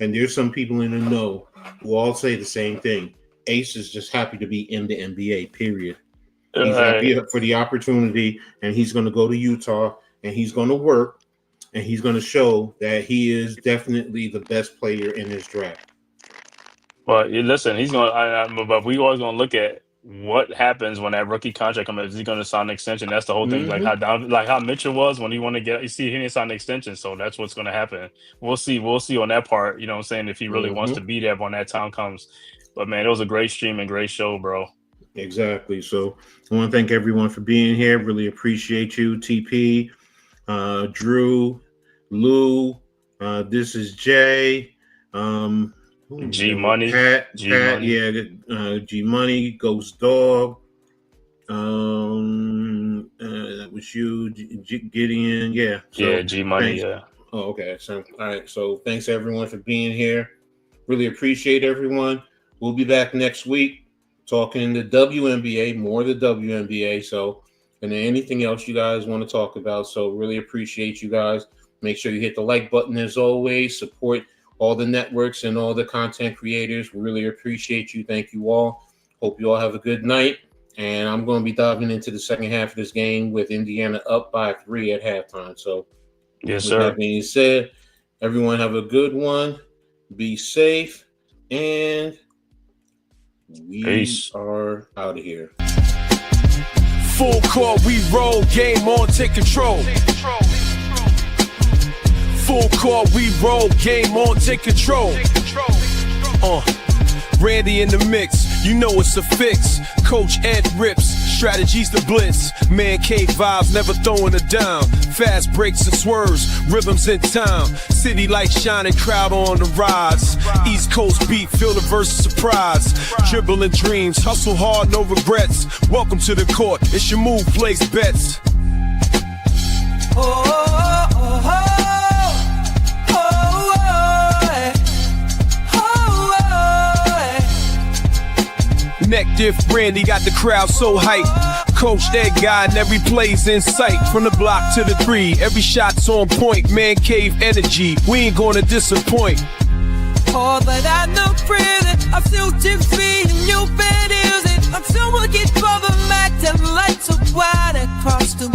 and there's some people in the know who all say the same thing. Ace is just happy to be in the NBA. Period. He's happy for the opportunity, and he's going to go to Utah, and he's going to work, and he's going to show that he is definitely the best player in this draft.
But listen, he's going. But we always going to look at what happens when that rookie contract comes. Is he going to sign an extension? That's the whole thing. Like how Mitchell was when he wanted to get. You see, he didn't sign an extension, so that's what's going to happen. We'll see on that part. You know what I'm saying? If he really wants to be there when that time comes. But man, it was a great stream and great show, bro.
Exactly. So I want to thank everyone for being here. Really appreciate you, TP, Drew, Lou. This is Jay.
G Money,
Pat, yeah, G Money, Ghost Dog. That was you, Gideon, yeah. So,
yeah, G Money, yeah.
Oh, okay. So, all right. So, thanks everyone for being here. Really appreciate everyone. We'll be back next week talking the WNBA, more of the WNBA. So, and then anything else you guys want to talk about. So, really appreciate you guys. Make sure you hit the like button as always. Support all the networks and all the content creators. We really appreciate you. Thank you all. Hope you all have a good night. And I'm going to be diving into the second half of this game with Indiana up by 3 at halftime. So,
yes, sir.
With that being said, everyone have a good one. Be safe. And we are out of here.
Full court, we roll. Game on, take control. Full court, we roll, game on, take control. Randy in the mix, you know it's a fix. Coach Ed rips, strategies to blitz. Man cave vibes, never throwing a dime. Fast breaks and swerves, rhythms in time. City lights shining, crowd on the rise. East Coast beat, feel the verse surprise. Dribbling dreams, hustle hard, no regrets. Welcome to the court, it's your move, place bets. Neck diff Randy got the crowd so hype. Coach that guy and every play's in sight. From the block to the 3, every shot's on point. Man cave energy, we ain't gonna disappoint.
hard, but I know freely. I'm still tipsy and you better use it. Until we get problematic, lights are wide across the